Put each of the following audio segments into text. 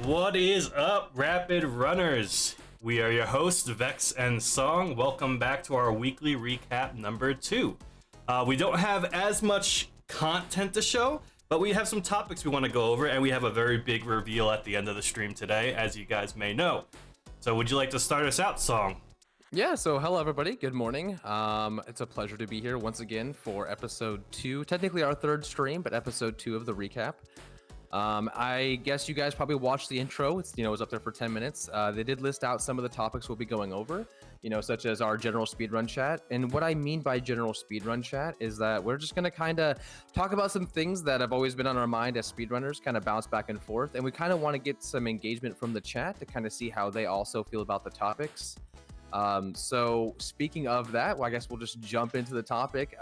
What is up, Rapid Runners? We are your hosts, Vex and Song. Welcome back to our weekly recap number 2. We don't have as much content to show, but we have some topics we want to go over, and we have a very big reveal at the end of the stream today, as you guys may know. So would you like to start us out, Song? Yeah, so hello everybody, good morning. It's a pleasure to be here once again for episode 2, technically our third stream, but episode 2 of the recap. I guess you guys probably watched the intro. It was up there for 10 minutes. They did list out some of the topics we'll be going over, such as our general speedrun chat. And what I mean by general speedrun chat is that we're just going to kind of talk about some things that have always been on our mind as speedrunners, kind of bounce back and forth. And we kind of want to get some engagement from the chat to kind of see how they also feel about the topics. So speaking of that, well, I guess we'll just jump into the topic.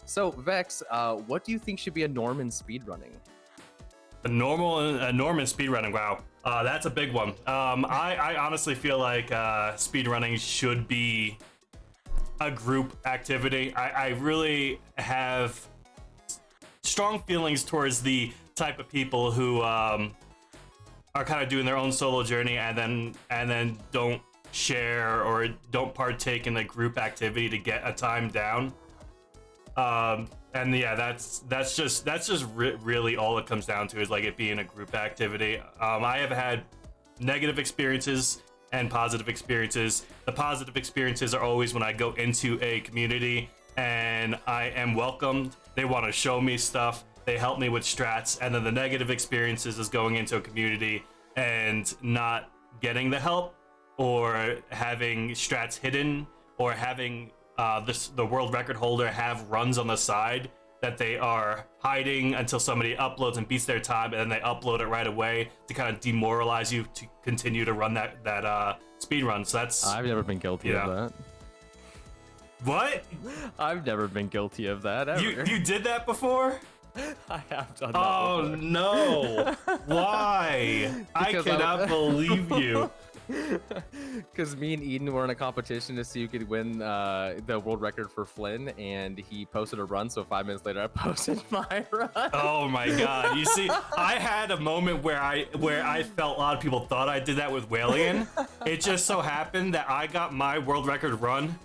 So Vex, what do you think should be a norm in speedrunning? A norm in speedrunning, wow. That's a big one. I honestly feel like speedrunning should be a group activity. I really have strong feelings towards the type of people who are kind of doing their own solo journey and then don't share or don't partake in the group activity to get a time down. And yeah, that's just really all it comes down to, is like it being a group activity. I have had negative experiences and positive experiences. The positive experiences are always when I go into a community and I am welcomed. They want to show me stuff. They help me with strats. And then the negative experiences is going into a community and not getting the help, or having strats hidden, or having the world record holder have runs on the side that they are hiding until somebody uploads and beats their time, and then they upload it right away to kind of demoralize you to continue to run that speed run. So that's... I've never been guilty of that. What? I've never been guilty of that ever. You did that before? I have done that Oh before. No. Why? I cannot believe you. Because me and Eden were in a competition to see who could win the world record for Flynn, and he posted a run, so 5 minutes later I posted my run. Oh my god. You see, I had a moment where I felt a lot of people thought I did that with Walian. It just so happened that I got my world record run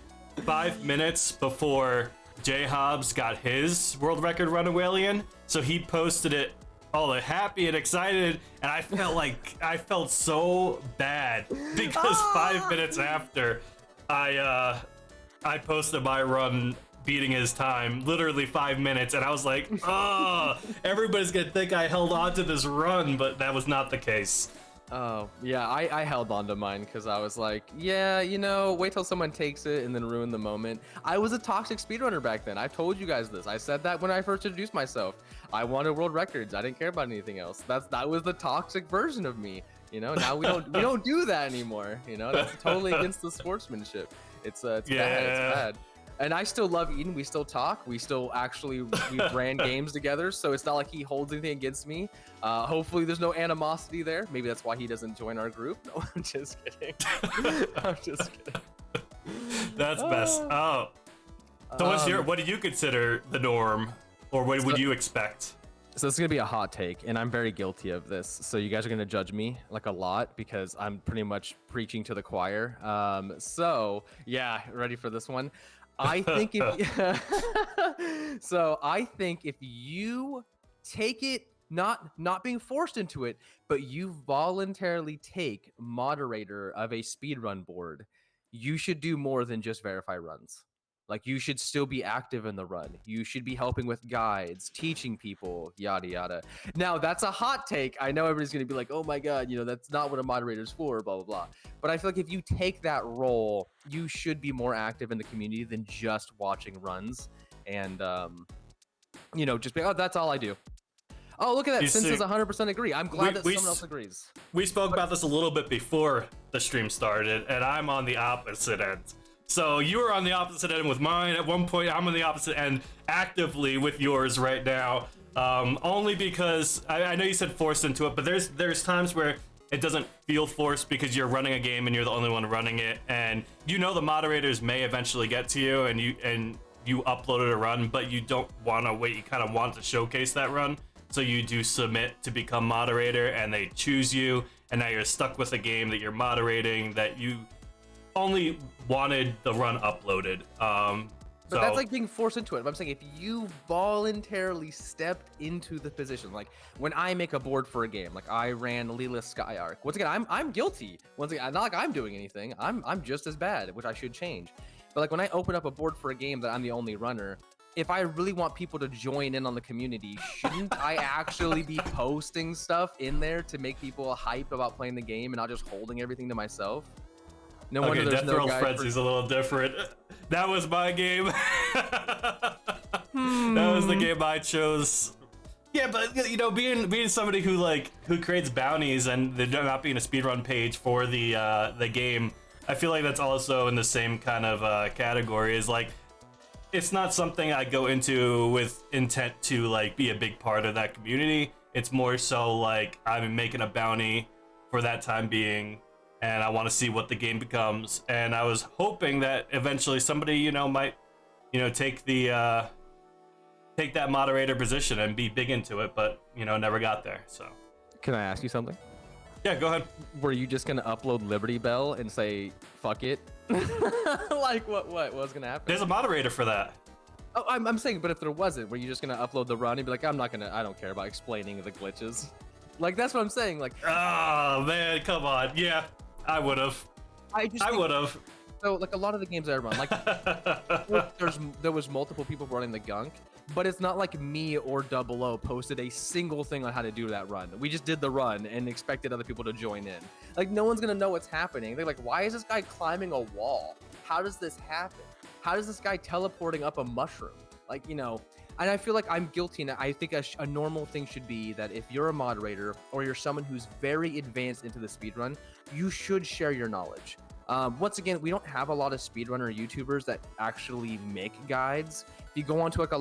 5 minutes before J-Hobbs got his world record run of Walian, so he posted it all happy and excited, and I felt so bad because 5 minutes after I posted my run beating his time, literally 5 minutes, and I was like, oh, everybody's gonna think I held on to this run, but that was not the case. Oh, yeah, I held on to mine because I was like, yeah, wait till someone takes it and then ruin the moment. I was a toxic speedrunner back then. I've told you guys this. I said that when I first introduced myself. I wanted world records. I didn't care about anything else. That was the toxic version of me. Now we don't do that anymore. That's totally against the sportsmanship. It's bad. It's bad. And I still love Eden. We still talk. We ran games together. So it's not like he holds anything against me. Hopefully there's no animosity there. Maybe that's why he doesn't join our group. No, I'm just kidding. I'm just kidding. That's best. Oh. So what do you consider the norm, or what would you expect? So this is gonna be a hot take, and I'm very guilty of this. So you guys are gonna judge me like a lot because I'm pretty much preaching to the choir. So yeah, ready for this one? I think if you take it, not being forced into it, but you voluntarily take moderator of a speedrun board, you should do more than just verify runs. Like, you should still be active in the run. You should be helping with guides, teaching people, yada, yada. Now, that's a hot take. I know everybody's going to be like, oh my God, that's not what a moderator's for, blah, blah, blah. But I feel like if you take that role, you should be more active in the community than just watching runs. And, just be, oh, that's all I do. Oh, look at that. Sin says 100% agree. I'm glad that someone else agrees. We spoke about this a little bit before the stream started, and I'm on the opposite end. So you were on the opposite end with mine at one point. I'm on the opposite end actively with yours right now. Only because I know you said forced into it, but there's times where it doesn't feel forced because you're running a game and you're the only one running it, and the moderators may eventually get to you, and you uploaded a run, but you don't want to wait. You kind of want to showcase that run. So you do submit to become moderator, and they choose you, and now you're stuck with a game that you're moderating that you only wanted the run uploaded. But that's like being forced into it. But I'm saying if you voluntarily stepped into the position, like when I make a board for a game, like I ran Leela's Sky Arc. Once again, I'm guilty. Once again, not like I'm doing anything. I'm just as bad, which I should change. But like when I open up a board for a game that I'm the only runner, if I really want people to join in on the community, shouldn't I actually be posting stuff in there to make people hype about playing the game and not just holding everything to myself? No wonder there's Death no Roll guide Frenzy's a little different. That was my game. That was the game I chose. Yeah, but you know, being somebody who creates bounties and there not being a speedrun page for the game, I feel like that's also in the same kind of category. Is like, it's not something I go into with intent to like be a big part of that community. It's more so like I'm making a bounty for that time being, and I want to see what the game becomes. And I was hoping that eventually somebody, you know, might, you know, take that moderator position and be big into it, but you know, never got there. So, Can I ask you something? yeah, go ahead. Were you just gonna upload Liberty Bell and say fuck it? Like what's gonna happen? There's a moderator for that. Oh, I'm saying, but if there wasn't, were you just gonna upload the run and be like, I don't care about explaining the glitches? Like that's what I'm saying. Like, Oh man, come on. Yeah, I would have. I would have. So like a lot of the games I run, like there was multiple people running the gunk, but it's not like me or Double O posted a single thing on how to do that run. We just did the run and expected other people to join in. Like no one's gonna know what's happening. They're like, why is this guy climbing a wall? How does this happen? How does this guy teleporting up a mushroom? Like, you know, and I feel like I'm guilty, and I think a normal thing should be that if you're a moderator or you're someone who's very advanced into the speedrun, you should share your knowledge. Once again, we don't have a lot of speedrunner YouTubers that actually make guides. If you go on to like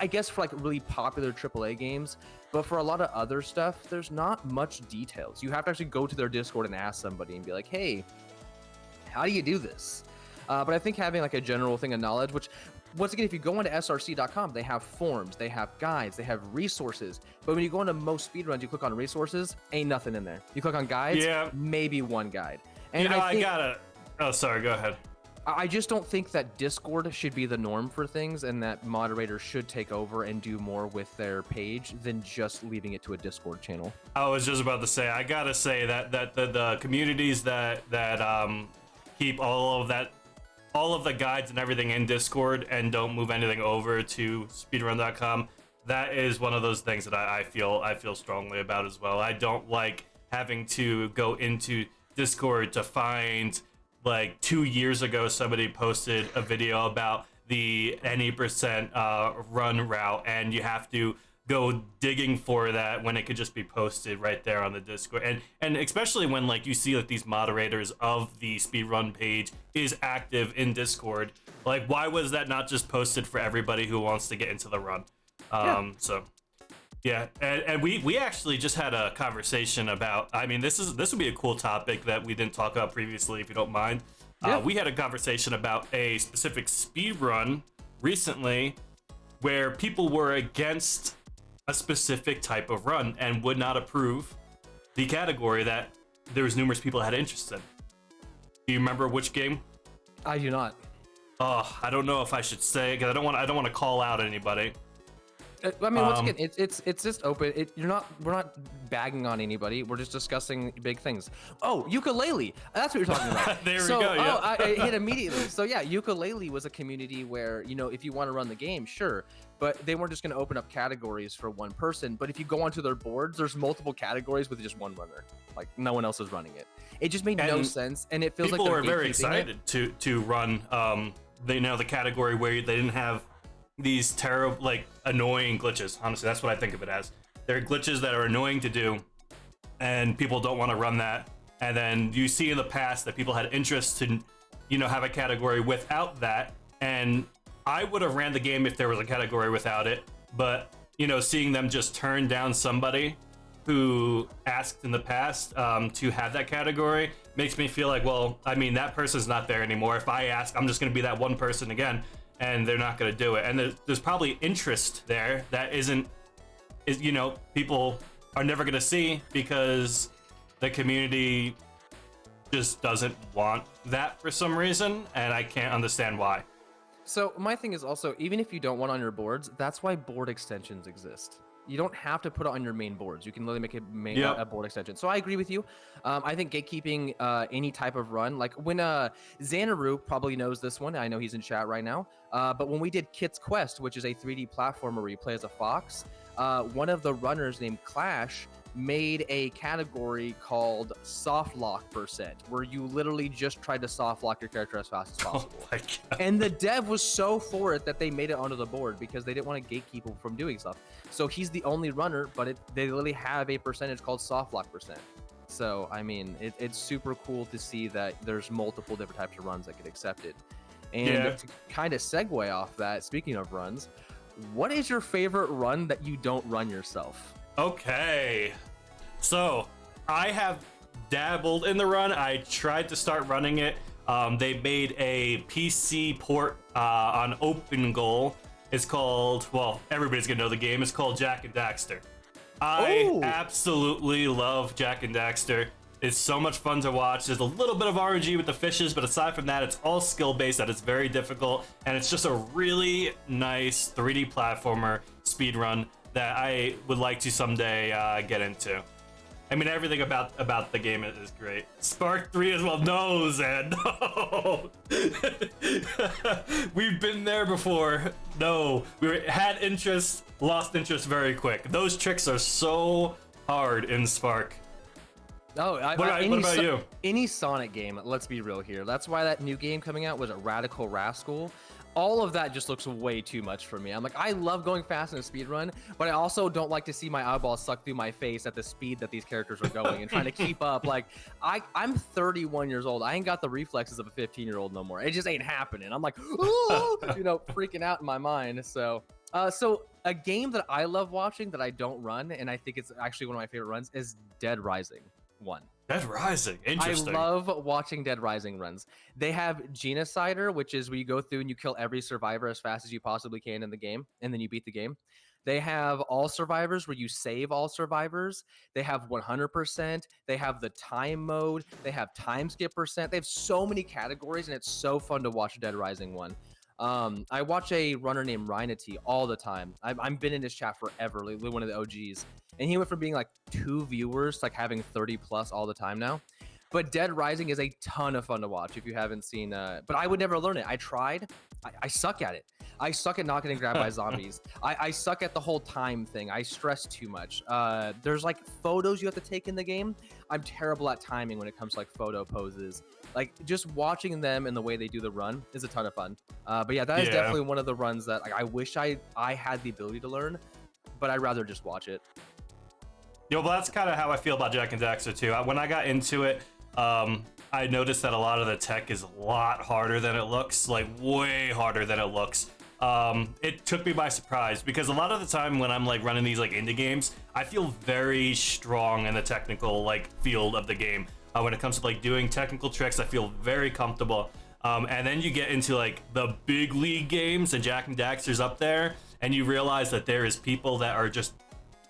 I guess for like really popular AAA games, but for a lot of other stuff, there's not much details. You have to actually go to their Discord and ask somebody and be like, hey, how do you do this? But I think having like a general thing of knowledge, which once again, if you go onto src.com, they have forums, they have guides, they have resources. But when you go into most speedruns, you click on resources, ain't nothing in there. You click on guides, Yeah. maybe one guide. And You know, I think, gotta. Oh, sorry. Go ahead. I just don't think that Discord should be the norm for things, and that moderators should take over and do more with their page than just leaving it to a Discord channel. I was just about to say, I gotta say that the communities that keep all of the guides and everything in Discord and don't move anything over to speedrun.com, that is one of those things that I feel strongly about as well. I don't like having to go into Discord to find, like 2 years ago somebody posted a video about the any percent run route, and you have to go digging for that when it could just be posted right there on the Discord. And especially when like you see that these moderators of the speedrun page is active in Discord, like why was that not just posted for everybody who wants to get into the run? So yeah, and we actually just had a conversation about, I mean, this would be a cool topic that we didn't talk about previously, if you don't mind. Yeah. We had a conversation about a specific speed run recently where people were against a specific type of run and would not approve the category that there was numerous people that had interest in. Do you remember which game? I do not. I don't know if I should say, because I don't want to call out anybody. I mean, once again, it's just open. We're not bagging on anybody. We're just discussing big things. Oh, ukulele. That's what you're talking about. There we go. Yeah. Oh, I hit immediately. So yeah, ukulele was a community where, you know, if you want to run the game, sure, but they weren't just going to open up categories for one person. But if you go onto their boards, there's multiple categories with just one runner. Like no one else is running it. It just made no sense, and it feels like people were very excited to run. The category where they didn't have these terrible, like, annoying glitches. Honestly, that's what I think of it as. They're glitches that are annoying to do, and people don't want to run that. And then you see in the past that people had interest to, you know, have a category without that. And I would have ran the game if there was a category without it. But, you know, seeing them just turn down somebody who asked in the past to have that category makes me feel like, well, I mean, that person's not there anymore. If I ask, I'm just going to be that one person again. And they're not going to do it. And there's probably interest there that isn't is, people are never gonna see because the community just doesn't want that for some reason, and I can't understand why. So my thing is also, even if you don't want on your boards, that's why board extensions exist. You don't have to put it on your main boards. You can literally make a board extension. So I agree with you. I think gatekeeping any type of run, like when Xanaru probably knows this one. I know he's in chat right now. But when we did Kit's Quest, which is a 3D platformer where you play as a fox, one of the runners named Clash made a category called soft lock %, where you literally just tried to soft lock your character as fast as possible. Oh my God. And the dev was so for it that they made it onto the board because they didn't want to gatekeep him from doing stuff. So he's the only runner, but they literally have a percentage called soft lock %. So I mean, it's super cool to see that there's multiple different types of runs that get accepted. And to kind of segue off that, speaking of runs, what is your favorite run that you don't run yourself? Okay, so I have dabbled in the run. I tried to start running it. They made a PC port on OpenGoal. It's called, well, everybody's gonna know the game. It's called Jak and Daxter. I absolutely love Jak and Daxter. It's so much fun to watch. There's a little bit of RNG with the fishes, but aside from that, it's all skill-based, that it's very difficult, and it's just a really nice 3D platformer speedrun that I would like to someday get into. I mean, everything about the game is great. Spark 3 as well. No, Zed, no. We've been there before. No, had interest, lost interest very quick. Those tricks are so hard in Spark. Oh, what about you? Any Sonic game, let's be real here. That's why that new game coming out was a Radical Rascal. All of that just looks way too much for me. I'm like, I love going fast in a speed run, but I also don't like to see my eyeballs suck through my face at the speed that these characters are going and trying to keep up. Like, I'm 31 years old. I ain't got the reflexes of a 15-year-old no more. It just ain't happening. I'm like, ooh, freaking out in my mind. So a game that I love watching that I don't run, and I think it's actually one of my favorite runs, is Dead Rising 1. Dead Rising, interesting. I love watching Dead Rising runs. They have Genocider, which is where you go through and you kill every survivor as fast as you possibly can in the game, and then you beat the game. They have All Survivors, where you save all survivors. They have 100%. They have the time mode. They have time skip %. They have so many categories, and it's so fun to watch Dead Rising 1. I watch a runner named Rhinity all the time. I've been in his chat forever, like one of the OGs. And he went from being like 2 viewers to like having 30 plus all the time now. But Dead Rising is a ton of fun to watch if you haven't seen. But I would never learn it. I tried. I suck at it. I suck at not getting grabbed by zombies. I suck at the whole time thing. I stress too much. There's like photos you have to take in the game. I'm terrible at timing when it comes to like photo poses. Like just watching them and the way they do the run is a ton of fun. But yeah, that is definitely one of the runs that like, I wish I had the ability to learn, but I'd rather just watch it. Well, that's kind of how I feel about Jak and Daxter too. When I got into it, I noticed that a lot of the tech is a lot harder than it looks, like way harder than it looks. It took me by surprise because a lot of the time when I'm like running these like indie games, I feel very strong in the technical like field of the game. When it comes to like doing technical tricks, I feel very comfortable. And then you get into like the big league games and Jak and Daxter's up there, and you realize that there is people that are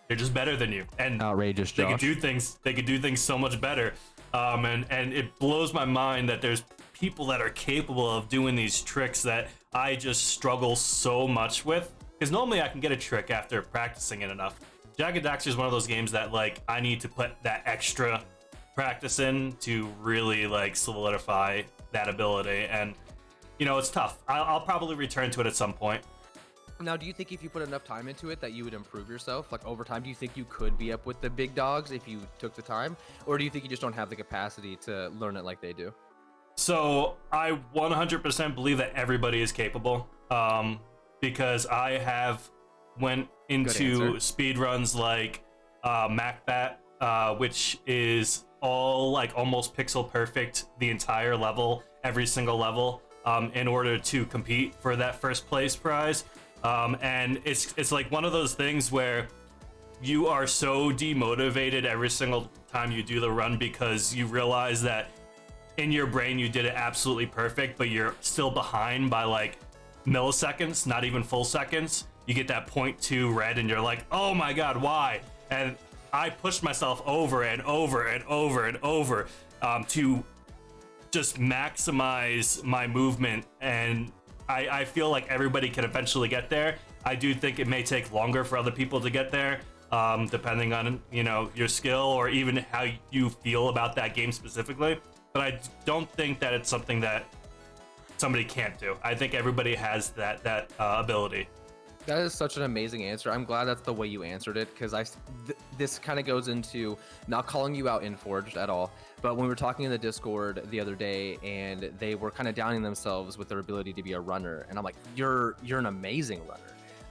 they're just better than you, and outrageous. Josh. They could do things so much better. And it blows my mind that there's people that are capable of doing these tricks that I just struggle so much with. Because normally I can get a trick after practicing it enough. Jak and Daxter is one of those games that like I need to put that extra practice in to really like solidify that ability, and it's tough. I'll probably return to it at some point. Now, do you think if you put enough time into it that you would improve yourself? Like over time, do you think you could be up with the big dogs if you took the time? Or do you think you just don't have the capacity to learn it like they do? So I 100% believe that everybody is capable, because I have went into speed runs like MacBat, which is all like almost pixel perfect the entire level, every single level, in order to compete for that first place prize. And it's like one of those things where you are so demotivated every single time you do the run because you realize that in your brain you did it absolutely perfect, but you're still behind by like milliseconds, not even full seconds. you get that 0.2 red and you're like, oh my god, why? And I pushed myself over and over and over and over to just maximize my movement, and I feel like everybody can eventually get there. I do think it may take longer for other people to get there, depending on, you know, your skill or even how you feel about that game specifically. But I don't think that it's something that somebody can't do. I think everybody has that ability. That is such an amazing answer. I'm glad that's the way you answered it, because this kind of goes into not calling you out in Forged at all, but when we were talking in the Discord the other day and they were kind of downing themselves with their ability to be a runner, and I'm like, you're an amazing runner.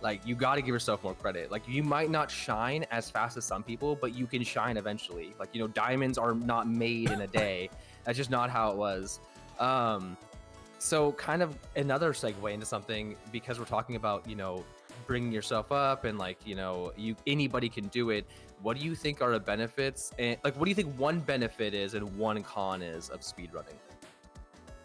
Like, you got to give yourself more credit. Like, you might not shine as fast as some people, but you can shine eventually. Like, you know, diamonds are not made in a day. That's just not how it was. So kind of another segue into something, because we're talking about, you know, bringing yourself up and, like, you know, anybody can do it. What do you think are the benefits, and like, what do you think one benefit is and one con is of speedrunning?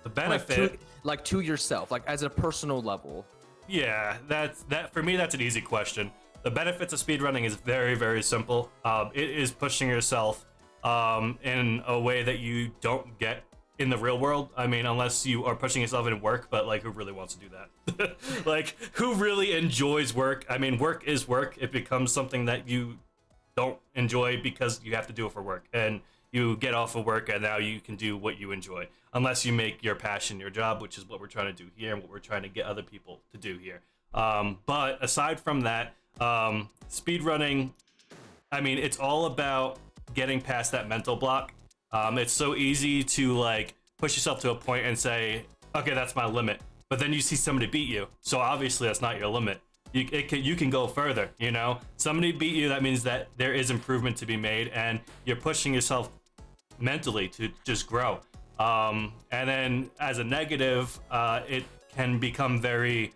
The benefit, like to yourself, like as a personal level. Yeah, that for me, that's an easy question. The benefits of speedrunning is very, very simple. It is pushing yourself in a way that you don't get in the real world. I mean, unless you are pushing yourself in work, but like, who really wants to do that? Like, who really enjoys work? I mean, work is work. It becomes something that you don't enjoy because you have to do it for work, and you get off of work and now you can do what you enjoy, unless you make your passion your job, which is what we're trying to do here and what we're trying to get other people to do here. But aside from that, speedrunning, I mean, it's all about getting past that mental block. It's so easy to like push yourself to a point and say, okay, that's my limit. But then you see somebody beat you, so obviously that's not your limit. You can go further, you know? Somebody beat you, that means that there is improvement to be made, and you're pushing yourself mentally to just grow. And then as a negative, it can become very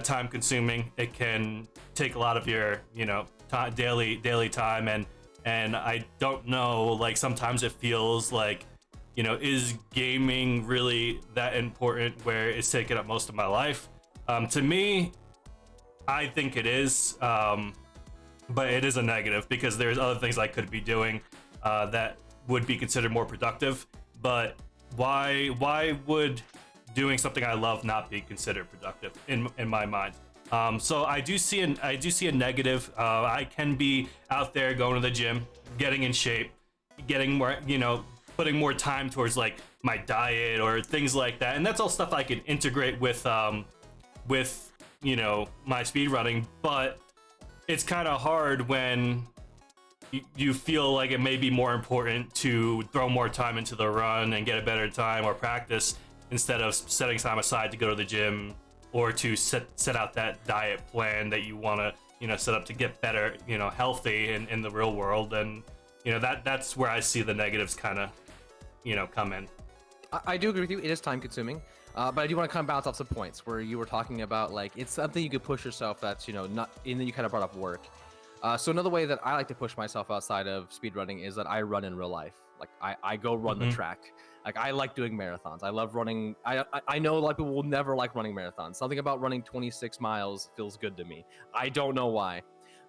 time consuming. It can take a lot of your, you know, daily time, and I don't know, like, sometimes it feels like, you know, is gaming really that important where it's taking up most of my life? To me, I think it is, but it is a negative because there's other things I could be doing that would be considered more productive. But why would doing something I love not be considered productive in my mind? So I do see a negative. I can be out there going to the gym, getting in shape, getting more, you know, putting more time towards like my diet or things like that, and that's all stuff I can integrate with you know, my speedrunning. But it's kind of hard when you feel like it may be more important to throw more time into the run and get a better time or practice instead of setting time aside to go to the gym or to set out that diet plan that you want to, you know, set up to get better, you know, healthy in the real world. And, you know, that's where I see the negatives kind of, you know, come in. I do agree with you. It is time consuming. But I do want to kind of bounce off some points where you were talking about, like, it's something you could push yourself that's, you know, not, and then you kind of brought up work. So another way that I like to push myself outside of speedrunning is that I run in real life. Like, I go run the track. Like, I like doing marathons. I love running. I know a lot of people will never like running marathons. Something about running 26 miles feels good to me. I don't know why.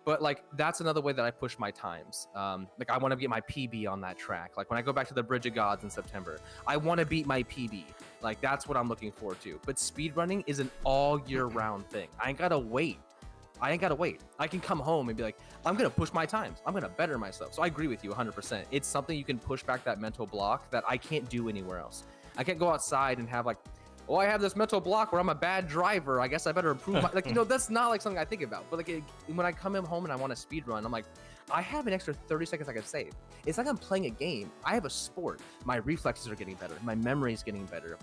But like, that's another way that I push my times. Like, I want to get my PB on that track. Like, when I go back to the Bridge of Gods in September, I want to beat my PB. Like, that's what I'm looking forward to. But speedrunning is an all year round thing. I ain't gotta wait. I can come home and be like, I'm gonna push my times. I'm gonna better myself. So I agree with you 100%. It's something you can push back that mental block that I can't do anywhere else. I can't go outside and have like, oh, I have this mental block where I'm a bad driver. I guess I better improve my, like, you know, that's not like something I think about. But like, when I come in home and I want to speed run, I'm like, I have an extra 30 seconds I can save. It's like I'm playing a game. I have a sport. My reflexes are getting better. My memory is getting better.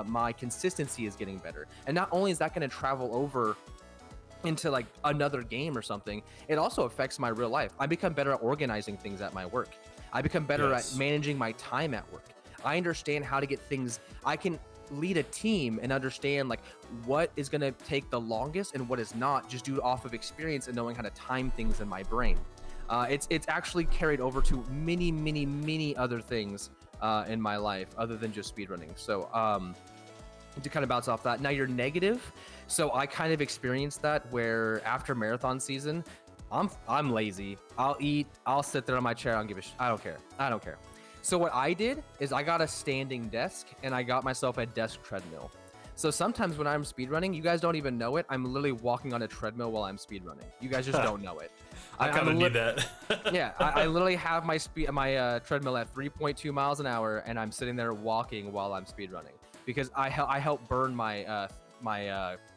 My consistency is getting better. And not only is that going to travel over into like another game or something, it also affects my real life. I become better at organizing things at my work. I become better at managing my time at work. I understand how to get things. I can lead a team and understand like what is going to take the longest and what is not, just due off of experience and knowing how to time things in my brain. It's actually carried over to many other things in my life other than just speedrunning. So to kind of bounce off that. Now you're negative, so I kind of experienced that where after marathon season, I'm lazy. I'll eat. I'll sit there on my chair. I don't give a shit. I don't care. I don't care. So what I did is I got a standing desk and I got myself a desk treadmill. So sometimes when I'm speedrunning, you guys don't even know it. I'm literally walking on a treadmill while I'm speedrunning. You guys just don't know it. I kind of need that. Yeah, I literally have my treadmill at 3.2 miles an hour, and I'm sitting there walking while I'm speedrunning because I help burn my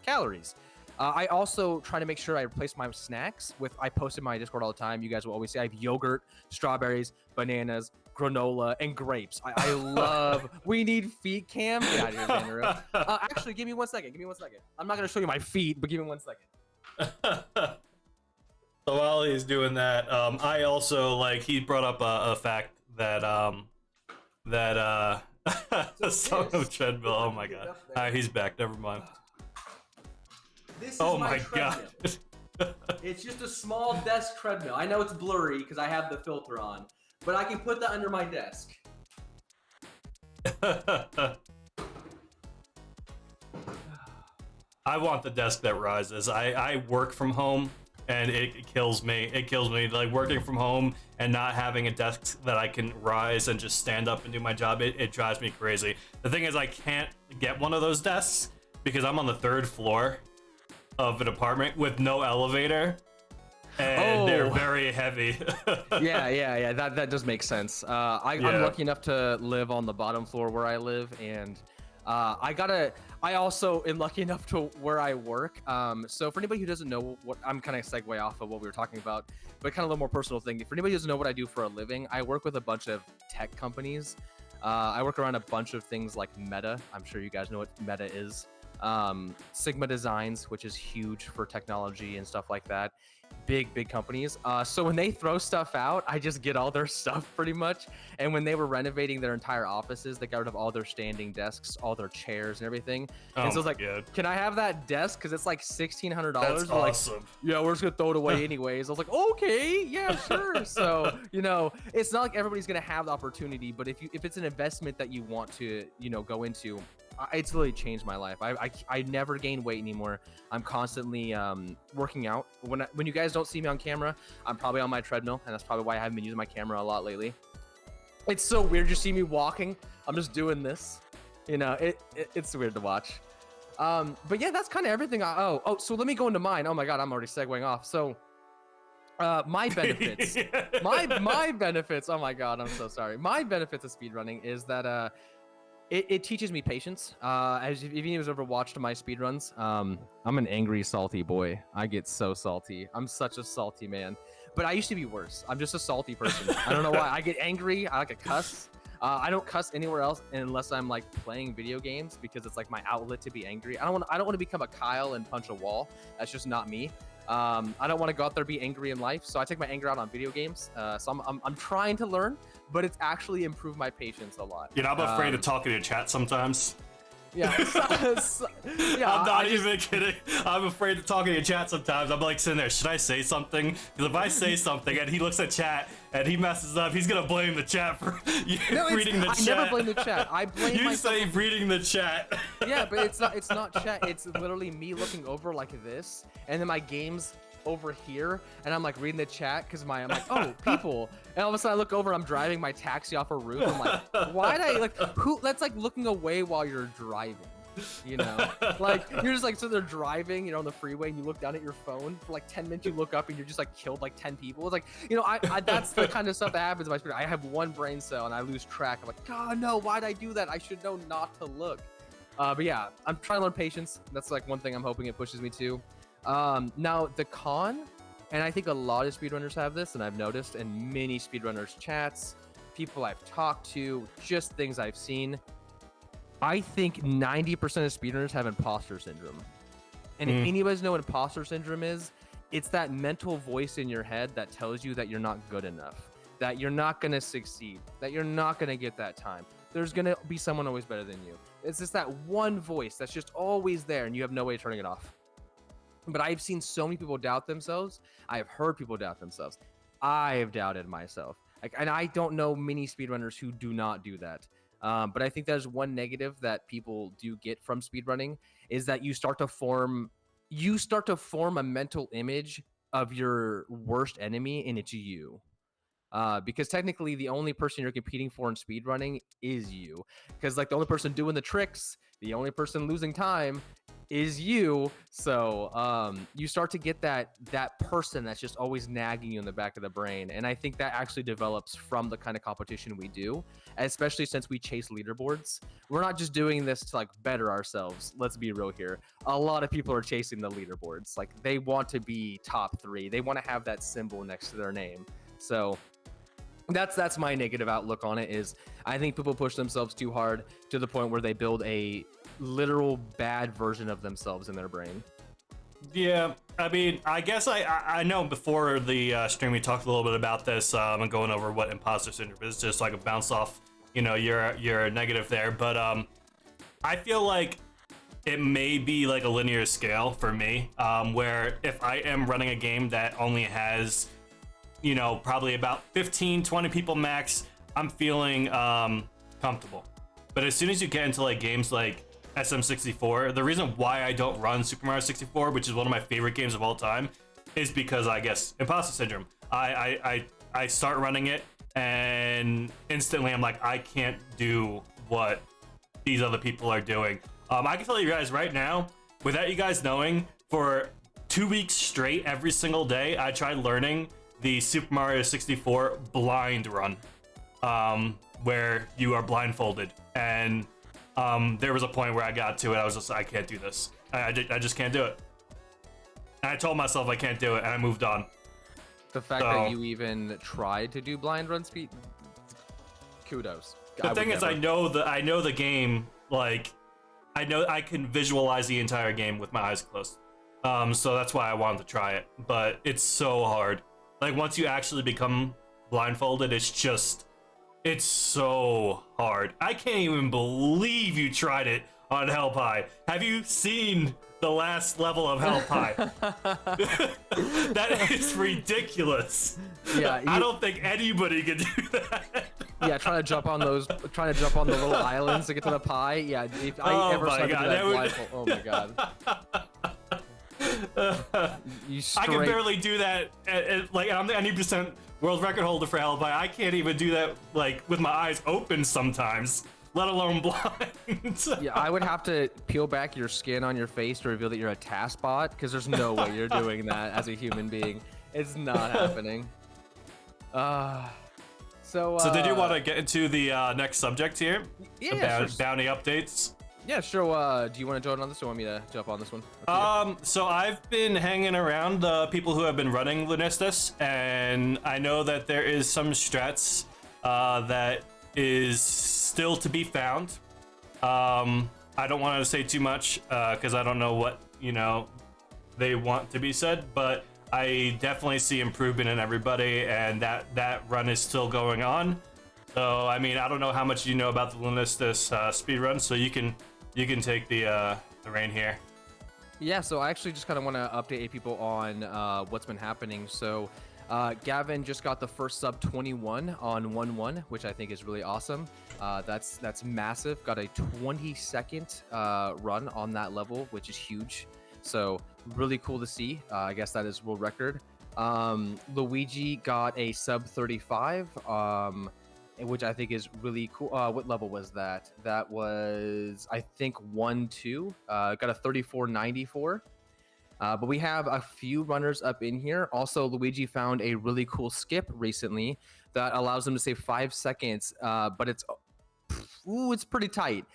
calories. I also try to make sure I replace my snacks with. I post in my Discord all the time. You guys will always say I have yogurt, strawberries, bananas, granola, and grapes. I love. We need feet cam. Get out of here, Xander. Actually, give me 1 second. Give me 1 second. I'm not gonna show you my feet, but give me 1 second. So while he's doing that, I also he brought up a fact that the song of treadmill. Oh my god! All right, he's back. Never mind. This is oh my god! It's just a small desk treadmill. I know it's blurry because I have the filter on, but I can put that under my desk. I want the desk that rises. I work from home. And it kills me. It kills me. Like working from home and not having a desk that I can rise and just stand up and do my job. It drives me crazy. The thing is, I can't get one of those desks because I'm on the 3rd floor of an apartment with no elevator, and they're very heavy. yeah. That does make sense. I'm lucky enough to live on the bottom floor where I live, and I also am lucky enough to where I work. So for anybody who doesn't know what I'm kind of segue off of what we were talking about, but kind of a little more personal thing. For anybody who doesn't know what I do for a living, I work with a bunch of tech companies. I work around a bunch of things like Meta. I'm sure you guys know what Meta is. Sigma Designs, which is huge for technology and stuff like that. Big companies. So when they throw stuff out, I just get all their stuff pretty much. And when they were renovating their entire offices, they got rid of all their standing desks, all their chairs and everything. And so it's like, can I have that desk? Because it's like $1,600. That's awesome. Like, yeah, we're just gonna throw it away anyways. I was like, okay, yeah, sure. So it's not like everybody's gonna have the opportunity, but if it's an investment that you want to go into, it's really changed my life. I never gain weight anymore. I'm constantly working out. When you guys don't see me on camera, I'm probably on my treadmill, and that's probably why I haven't been using my camera a lot lately. It's so weird. You see me walking, I'm just doing this. It's weird to watch. But yeah, that's kind of everything. So let me go into mine. Oh my god, I'm already segueing off. So my benefits. my benefits. Oh my god, I'm so sorry. My benefits of speedrunning is that it teaches me patience. As if you ever watched my speedruns, I'm an angry, salty boy. I get so salty. I'm such a salty man. But I used to be worse. I'm just a salty person. I don't know why. I get angry. I like to cuss. I don't cuss anywhere else unless I'm like playing video games because it's like my outlet to be angry. I don't want to become a Kyle and punch a wall. That's just not me. I don't want to go out there and be angry in life, so I take my anger out on video games. So I'm trying to learn, but it's actually improved my patience a lot. I'm afraid of talking to chat sometimes. Yeah, I'm not even kidding. I'm afraid of talking to chat sometimes. I'm like sitting there, should I say something? Because if I say something and he looks at chat and he messes up, he's gonna blame the chat for reading the chat. I never blame the chat. I blame you myself. say reading the chat. Yeah, but it's not chat. It's literally me looking over like this, and then my game's over here, and I'm like reading the chat because I'm like, oh, people, and all of a sudden I look over, I'm driving my taxi off a roof. I'm like, why did I that's like looking away while you're driving, like you're just like, so they're driving, on the freeway, and you look down at your phone for like 10 minutes, you look up and you're just like killed like 10 people. It's like, I that's the kind of stuff that happens in my spirit. I have one brain cell and I lose track. I'm like, God, no, why'd I do that? I should know not to look. But yeah, I'm trying to learn patience. That's like one thing I'm hoping it pushes me to. Now the con, and I think a lot of speedrunners have this, and I've noticed in many speedrunners chats, people I've talked to, just things I've seen, I think 90% of speedrunners have imposter syndrome. And if anybody's know what imposter syndrome is, it's that mental voice in your head that tells you that you're not good enough, that you're not going to succeed, that you're not going to get that time. There's going to be someone always better than you. It's just that one voice that's just always there, and you have no way of turning it off. But I've seen so many people doubt themselves. I've heard people doubt themselves. I've doubted myself. And I don't know many speedrunners who do not do that. But I think there's one negative that people do get from speedrunning is that you start to form a mental image of your worst enemy, and it's you. Because technically the only person you're competing for in speedrunning is you. Because like the only person doing the tricks, the only person losing time is you. So you start to get that person that's just always nagging you in the back of the brain. And I think that actually develops from the kind of competition we do, especially since we chase leaderboards. We're not just doing this to like better ourselves. Let's be real here. A lot of people are chasing the leaderboards. Like they want to be top 3. They want to have that symbol next to their name. So that's my negative outlook on it. Is I think people push themselves too hard to the point where they build a literal bad version of themselves in their brain. Yeah, I mean, I guess I know before the stream we talked a little bit about this and going over what imposter syndrome is, just like a bounce off, you know, your negative there. But I feel like it may be like a linear scale for me, where if I am running a game that only has, you know, probably about 15-20 people max, I'm feeling comfortable. But as soon as you get into like games like SM64, the reason why I don't run Super Mario 64, which is one of my favorite games of all time, is because I guess imposter syndrome. I start running it and instantly I'm like, I can't do what these other people are doing. I can tell you guys right now, without you guys knowing, for 2 weeks straight, every single day, I tried learning the Super Mario 64 blind run, where you are blindfolded. And there was a point where I got to it, I was just, I can't do this. I just can't do it. And I told myself I can't do it, and I moved on. The fact that you even tried to do blind run speed, kudos. The thing is, I know the game, like, I know I can visualize the entire game with my eyes closed. So that's why I wanted to try it, but it's so hard. Like, once you actually become blindfolded, it's so hard. I can't even believe you tried it on Hell Pie. Have you seen the last level of Hell Pie? That is ridiculous. Yeah, I don't think anybody could do that. Yeah, trying to jump on the little islands to get to the pie. Yeah, if I ever started that blindfold, oh my god. I can barely do that. Like, I'm the 90% world record holder for Hell Pie. I can't even do that like with my eyes open sometimes, let alone blind. Yeah, I would have to peel back your skin on your face to reveal that you're a task bot, because there's no way you're doing that as a human being. It's not happening. So did you want to get into the next subject here? Yeah, sure. Bounty updates. Yeah, sure. Do you want to join on this, or want me to jump on this one? So I've been hanging around the people who have been running Lunistus, and I know that there is some strats that is still to be found. I don't want to say too much because I don't know what, you know, they want to be said, but I definitely see improvement in everybody, and that run is still going on. So I mean, I don't know how much you know about the Lunistus speedrun, so you can take the reign here. Yeah, so I actually just kind of want to update people on what's been happening. So Gavin just got the first sub 21 on 1-1, which I think is really awesome. That's massive. Got a 20-second run on that level, which is huge. So really cool to see. I guess that is world record. Luigi got a sub 35. Which I think is really cool. What level was that? That was, I think, 1-2. Got a 34.94. But we have a few runners up in here. Also, Luigi found a really cool skip recently that allows them to save 5 seconds, but it's pretty tight.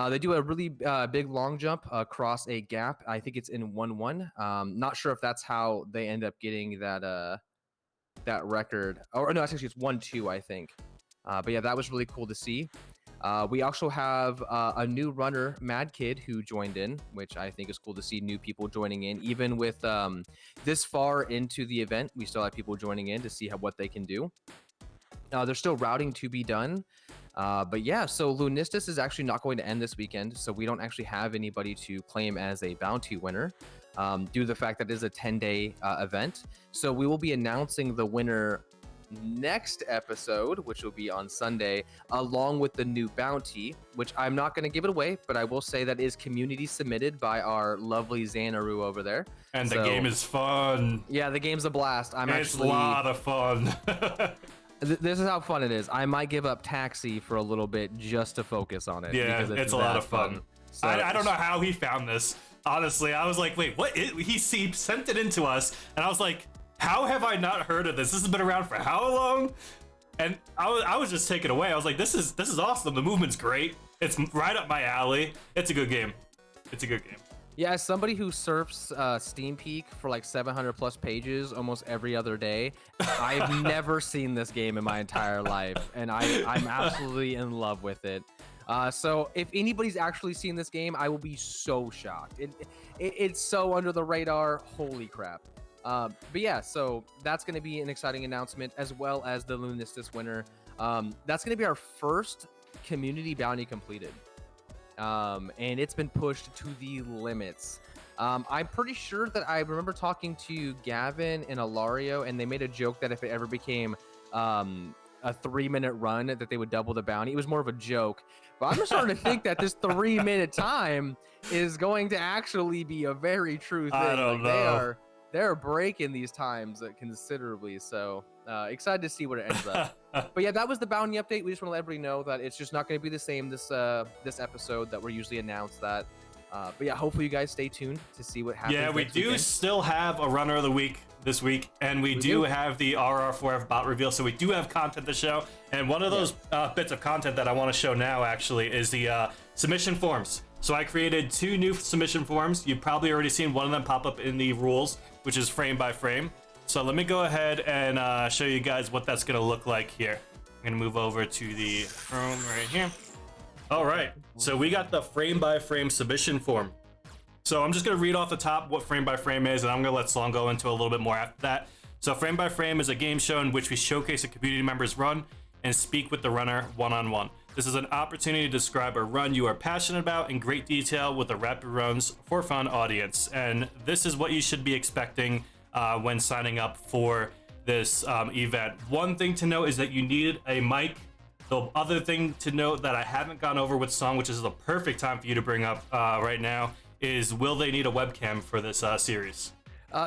They do a really big long jump across a gap. I think it's in 1-1. Not sure if that's how they end up getting that record. Or no, actually it's 1-2, I think. But yeah, that was really cool to see. We also have a new runner, Mad Kid, who joined in, which I think is cool to see new people joining in. Even with this far into the event, we still have people joining in to see what they can do. There's still routing to be done. But yeah, so Lunistus is actually not going to end this weekend, so we don't actually have anybody to claim as a bounty winner due to the fact that it is a 10-day event. So we will be announcing the winner next episode, which will be on Sunday, along with the new bounty, which I'm not going to give it away, but I will say that is community submitted by our lovely Xanaru over there. And the game is fun. Yeah, the game's a blast. It's a lot of fun. This is how fun it is. I might give up Taxi for a little bit just to focus on it. Yeah, because it's a lot of fun. So, I don't know how he found this. Honestly, I was like, wait, what? He sent it into us, and I was like, how have I not heard of this? This has been around for how long? And I was just taken away. I was like, this is awesome. The movement's great. It's right up my alley. It's a good game. It's a good game. Yeah, as somebody who surfs Steam Peak for like 700 plus pages almost every other day, I've never seen this game in my entire life, and I'm absolutely in love with it. So if anybody's actually seen this game, I will be so shocked. It's so under the radar. Holy crap. But yeah, so that's going to be an exciting announcement, as well as the Lunistis winner. That's going to be our first community bounty completed. And it's been pushed to the limits. I'm pretty sure that I remember talking to Gavin and Ilario, and they made a joke that if it ever became a 3-minute run, that they would double the bounty. It was more of a joke, but I'm starting to think that this 3-minute time is going to actually be a very true thing. I don't know. They're breaking these times considerably, so excited to see what it ends up. But yeah, that was the bounty update. We just want to let everybody know that it's just not going to be the same this episode that we're usually announced that. But yeah, hopefully you guys stay tuned to see what happens. Yeah, we do still have a runner of the week this week, and we do have the RR4F bot reveal, so we do have content to show. And one of those bits of content that I want to show now actually is the submission forms. So I created 2 new submission forms. You've probably already seen one of them pop up in the rules, which is frame by frame. So let me go ahead and show you guys what that's going to look like here. I'm going to move over to the Chrome right here. All right, so we got the frame by frame submission form. So I'm just going to read off the top what frame by frame is, and I'm going to let Sloan go into a little bit more after that. So frame by frame is a game show in which we showcase a community member's run and speak with the runner one-on-one. This is an opportunity to describe a run you are passionate about in great detail with a rapid runs for fun audience. And this is what you should be expecting when signing up for this event. One thing to note is that you need a mic. The other thing to note that I haven't gone over with Song, which is the perfect time for you to bring up right now, is will they need a webcam for this series?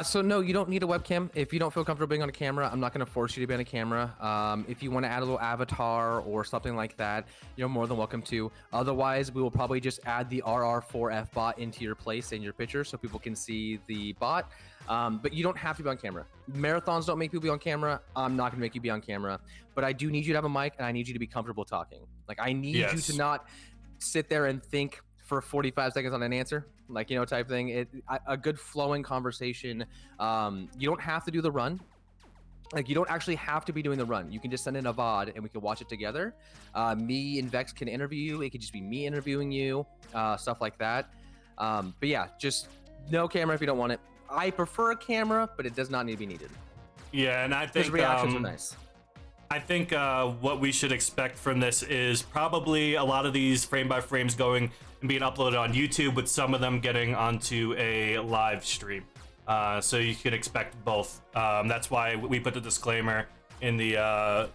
So no, you don't need a webcam. If you don't feel comfortable being on a camera, I'm not going to force you to be on a camera. If you want to add a little avatar or something like that, you're more than welcome to. Otherwise, we will probably just add the RR4F bot into your place in your picture so people can see the bot. But you don't have to be on camera. Marathons don't make people be on camera. I'm not going to make you be on camera. But I do need you to have a mic, and I need you to be comfortable talking. Like, I need you to not sit there and think for 45 seconds on an answer, like, type thing. A good flowing conversation. You don't have to do the run. Like, you don't actually have to be doing the run. You can just send in a VOD and we can watch it together. Me and Vex can interview you. It could just be me interviewing you, stuff like that. But yeah, just no camera if you don't want it. I prefer a camera, but it does not need to be needed. Yeah, and I think his reactions are nice. I think what we should expect from this is probably a lot of these frame by frames going and being uploaded on YouTube, with some of them getting onto a live stream. So you can expect both. That's why we put the disclaimer in the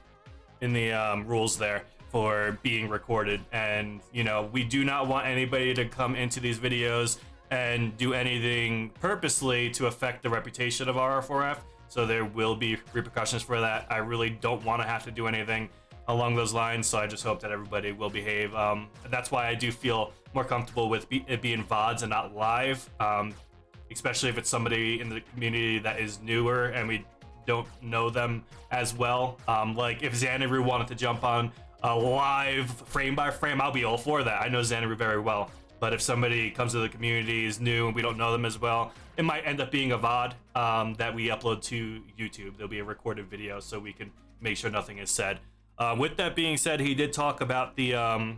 rules there for being recorded. And we do not want anybody to come into these videos and do anything purposely to affect the reputation of RR4F. So there will be repercussions for that. I really don't want to have to do anything along those lines, so I just hope that everybody will behave. That's why I do feel more comfortable with it being VODs and not live, especially if it's somebody in the community that is newer and we don't know them as well. Like if Xanaru wanted to jump on a live frame by frame, I'll be all for that. I know Xanaru very well. But if somebody comes to the community, is new, and we don't know them as well, it might end up being a VOD that we upload to YouTube. There'll be a recorded video so we can make sure nothing is said. With that being said, he did talk about the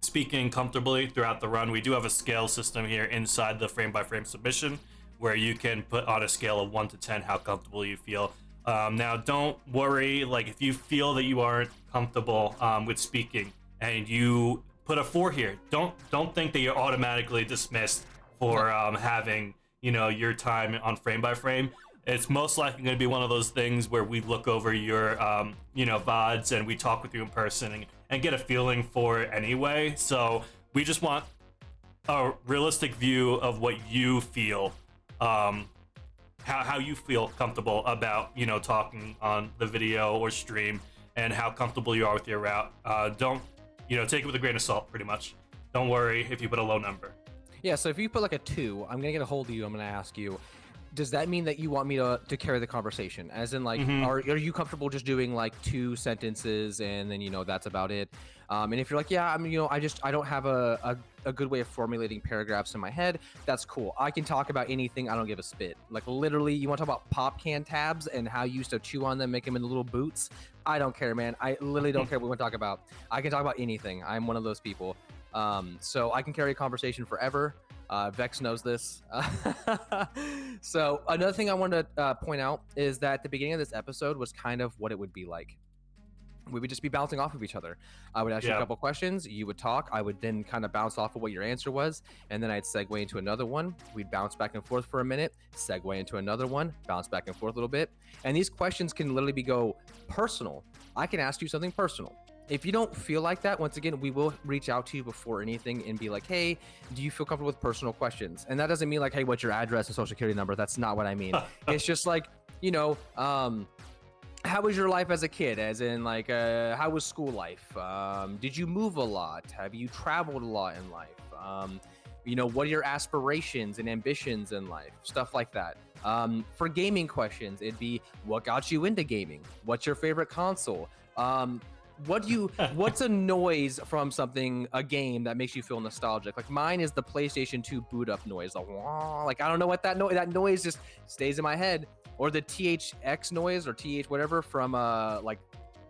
speaking comfortably throughout the run. We do have a scale system here inside the frame-by-frame submission where you can put on a scale of 1 to 10 how comfortable you feel. Now, don't worry, like if you feel that you aren't comfortable with speaking and you put a 4 here, don't think that you're automatically dismissed for having your time on frame by frame. It's most likely going to be one of those things where we look over your, VODs and we talk with you in person and get a feeling for it anyway. So we just want a realistic view of what you feel, how you feel comfortable about, talking on the video or stream, and how comfortable you are with your route. Don't, take it with a grain of salt, pretty much. Don't worry if you put a low number. Yeah, so if you put like a 2, I'm gonna get a hold of you. I'm gonna ask you, does that mean that you want me to carry the conversation? As in, like, are you comfortable just doing like 2 sentences and then that's about it? And if you're like, yeah, I don't have a good way of formulating paragraphs in my head, that's cool. I can talk about anything. I don't give a spit. Like, literally, you want to talk about pop can tabs and how you used to chew on them, make them into little boots? I don't care, man. I literally don't care what we want to talk about. I can talk about anything. I'm one of those people. So I can carry a conversation forever. Vex knows this. So another thing I wanted to point out is that the beginning of this episode was kind of what it would be like. We would just be bouncing off of each other. I would ask you a couple questions, you would talk, I would then kind of bounce off of what your answer was, and then I'd segue into another one. We'd bounce back and forth for a minute, segue into another one, bounce back and forth a little bit. And these questions can literally go personal. I can ask you something personal. If you don't feel like that, once again, we will reach out to you before anything and be like, hey, do you feel comfortable with personal questions? And that doesn't mean like, hey, what's your address and social security number? That's not what I mean. It's just like, how was your life as a kid? As in, like, how was school life? Did you move a lot? Have you traveled a lot in life? What are your aspirations and ambitions in life? Stuff like that. For gaming questions, it'd be, what got you into gaming? What's your favorite console? What's a noise from a game that makes you feel nostalgic? Like, mine is the PlayStation 2 boot up noise. Like, I don't know what that noise just stays in my head. Or the THX noise or TH whatever from like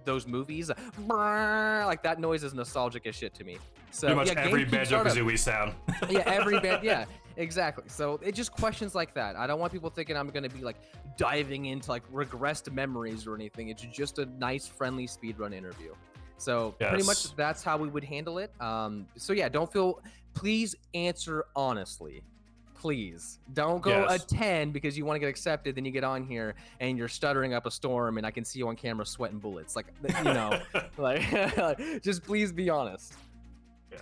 those movies. Like, that noise is nostalgic as shit to me. So pretty much every Banjo-Kazooie sound. Yeah, every band. Yeah, exactly. So it just questions like that. I don't want people thinking I'm gonna be like diving into like regressed memories or anything. It's just a nice, friendly speedrun interview. So pretty much that's how we would handle it. So yeah, please answer honestly. Please don't go a 10 because you want to get accepted. Then you get on here and you're stuttering up a storm, and I can see you on camera sweating bullets. Like, like, just please be honest. Yeah.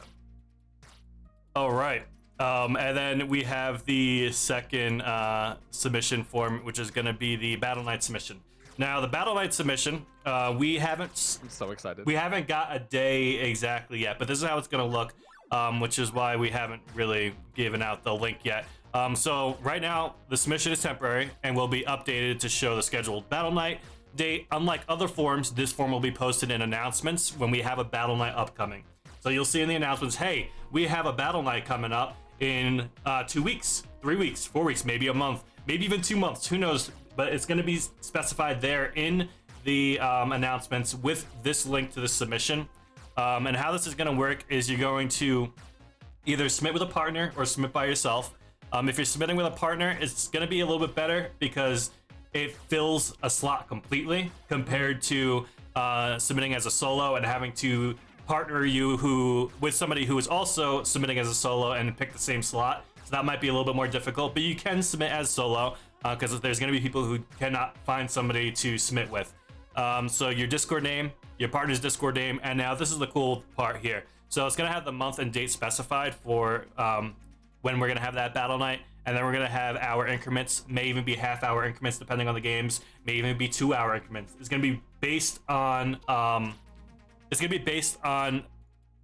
All right. And then we have the second submission form, which is going to be the Battle Knight submission. Now, the Battle Knight submission, I'm so excited. We haven't got a day exactly yet, but this is how it's going to look. Which is why we haven't really given out the link yet. So right now, the submission is temporary and will be updated to show the scheduled Battle Knight date. Unlike other forms, this form will be posted in announcements when we have a Battle Knight upcoming. So you'll see in the announcements, hey, we have a Battle Knight coming up in 2 weeks, 3 weeks, 4 weeks, maybe a month, maybe even 2 months, who knows? But it's going to be specified there in the announcements with this link to the submission. And how this is going to work is you're going to either submit with a partner or submit by yourself. If you're submitting with a partner, it's going to be a little bit better because it fills a slot completely compared to submitting as a solo and having to partner you with somebody who is also submitting as a solo and pick the same slot. So that might be a little bit more difficult, but you can submit as solo because there's going to be people who cannot find somebody to submit with. So your Discord name, your partner's Discord name, and now this is the cool part here. So it's gonna have the month and date specified for when we're gonna have that Battle Knight, and then we're gonna have hour increments, may even be half-hour increments depending on the games, may even be 2-hour increments. It's gonna be based on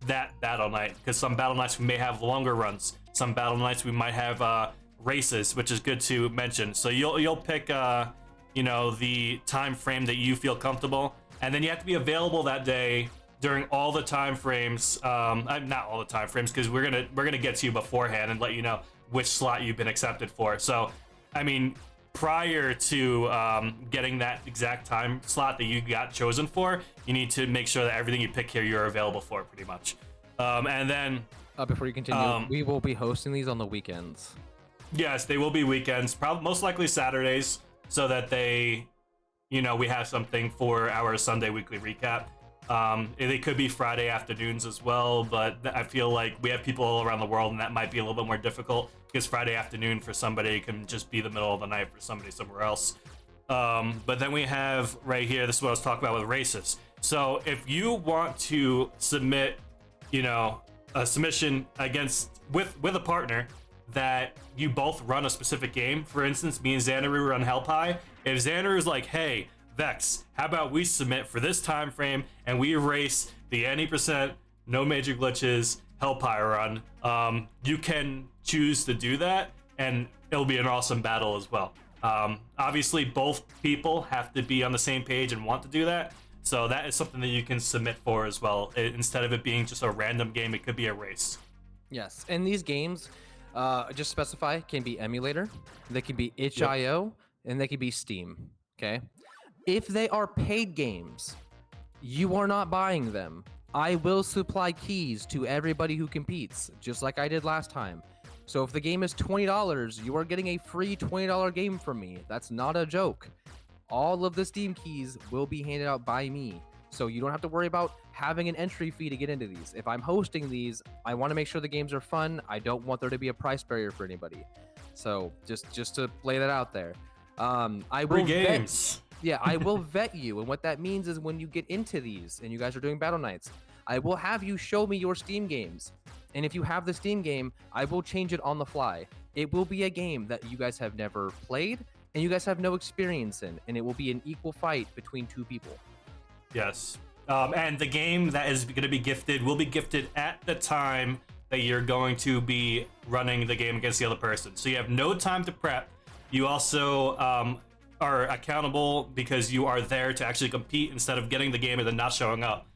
that Battle Knight, because some Battle Knights we may have longer runs, some Battle Knights we might have races, which is good to mention. So you'll pick the time frame that you feel comfortable. And then you have to be available that day during all the time frames. Not all the time frames, because we're gonna get to you beforehand and let you know which slot you've been accepted for. So, I mean, prior to getting that exact time slot that you got chosen for, you need to make sure that everything you pick here you're available for, pretty much. And then before you continue, we will be hosting these on the weekends. Yes, they will be weekends, probably most likely Saturdays, so that they. We have something for our Sunday weekly recap. They could be Friday afternoons as well, but I feel like we have people all around the world, and that might be a little bit more difficult because Friday afternoon for somebody can just be the middle of the night for somebody somewhere else. But then we have right here, this is what I was talking about with races. So if you want to submit, a submission with a partner that you both run a specific game, for instance, me and Xanaru run Hellpie. If Xanaru is like, hey, Vex, how about we submit for this time frame and we race the 90%, no major glitches, Hellpie run, you can choose to do that, and it'll be an awesome battle as well. Obviously, both people have to be on the same page and want to do that, so that is something that you can submit for as well. Instead of it being just a random game, it could be a race. Yes, and these games, just specify, can be emulator, they can be itch.io, and they can be Steam, okay? If they are paid games, you are not buying them. I will supply keys to everybody who competes, just like I did last time. So if the game is $20, you are getting a free $20 game from me. That's not a joke. All of the Steam keys will be handed out by me. So you don't have to worry about having an entry fee to get into these. If I'm hosting these, I want to make sure the games are fun. I don't want there to be a price barrier for anybody. So just to lay that out there. I will free games. I will vet you. And what that means is when you get into these and you guys are doing battle nights, I will have you show me your Steam games. And if you have the Steam game, I will change it on the fly. It will be a game that you guys have never played and you guys have no experience in, and it will be an equal fight between two people. Yes. And the game that is going to be gifted will be gifted at the time that you're going to be running the game against the other person. So you have no time to prep. You also are accountable because you are there to actually compete instead of getting the game and then not showing up.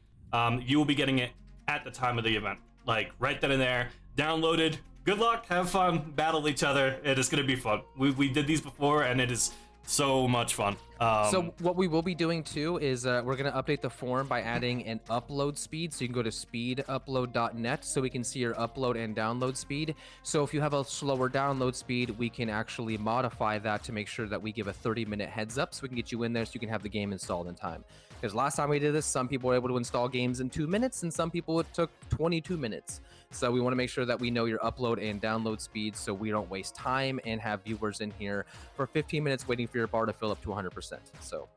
You will be getting it at the time of the event, like right then and there, downloaded. Good luck, have fun, battle each other. It is going to be fun. We did these before, and it is so much fun. So what we will be doing too is we're going to update the form by adding an upload speed. So you can go to speedupload.net so we can see your upload and download speed. So if you have a slower download speed, we can actually modify that to make sure that we give a 30-minute heads up so we can get you in there so you can have the game installed in time. Because last time we did this, some people were able to install games in 2 minutes and some people it took 22 minutes. So we want to make sure that we know your upload and download speed so we don't waste time and have viewers in here for 15 minutes waiting for your bar to fill up to 100%. So,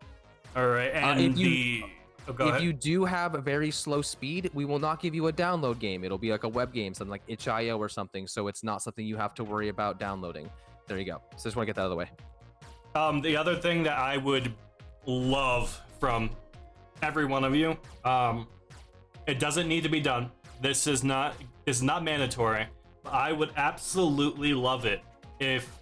all right. And if you do have a very slow speed, we will not give you a download game. It'll be like a web game, something like itch.io or something. So it's not something you have to worry about downloading. There you go. So just want to get that out of the way. The other thing that I would love from every one of you, it doesn't need to be done. This is not mandatory. I would absolutely love it if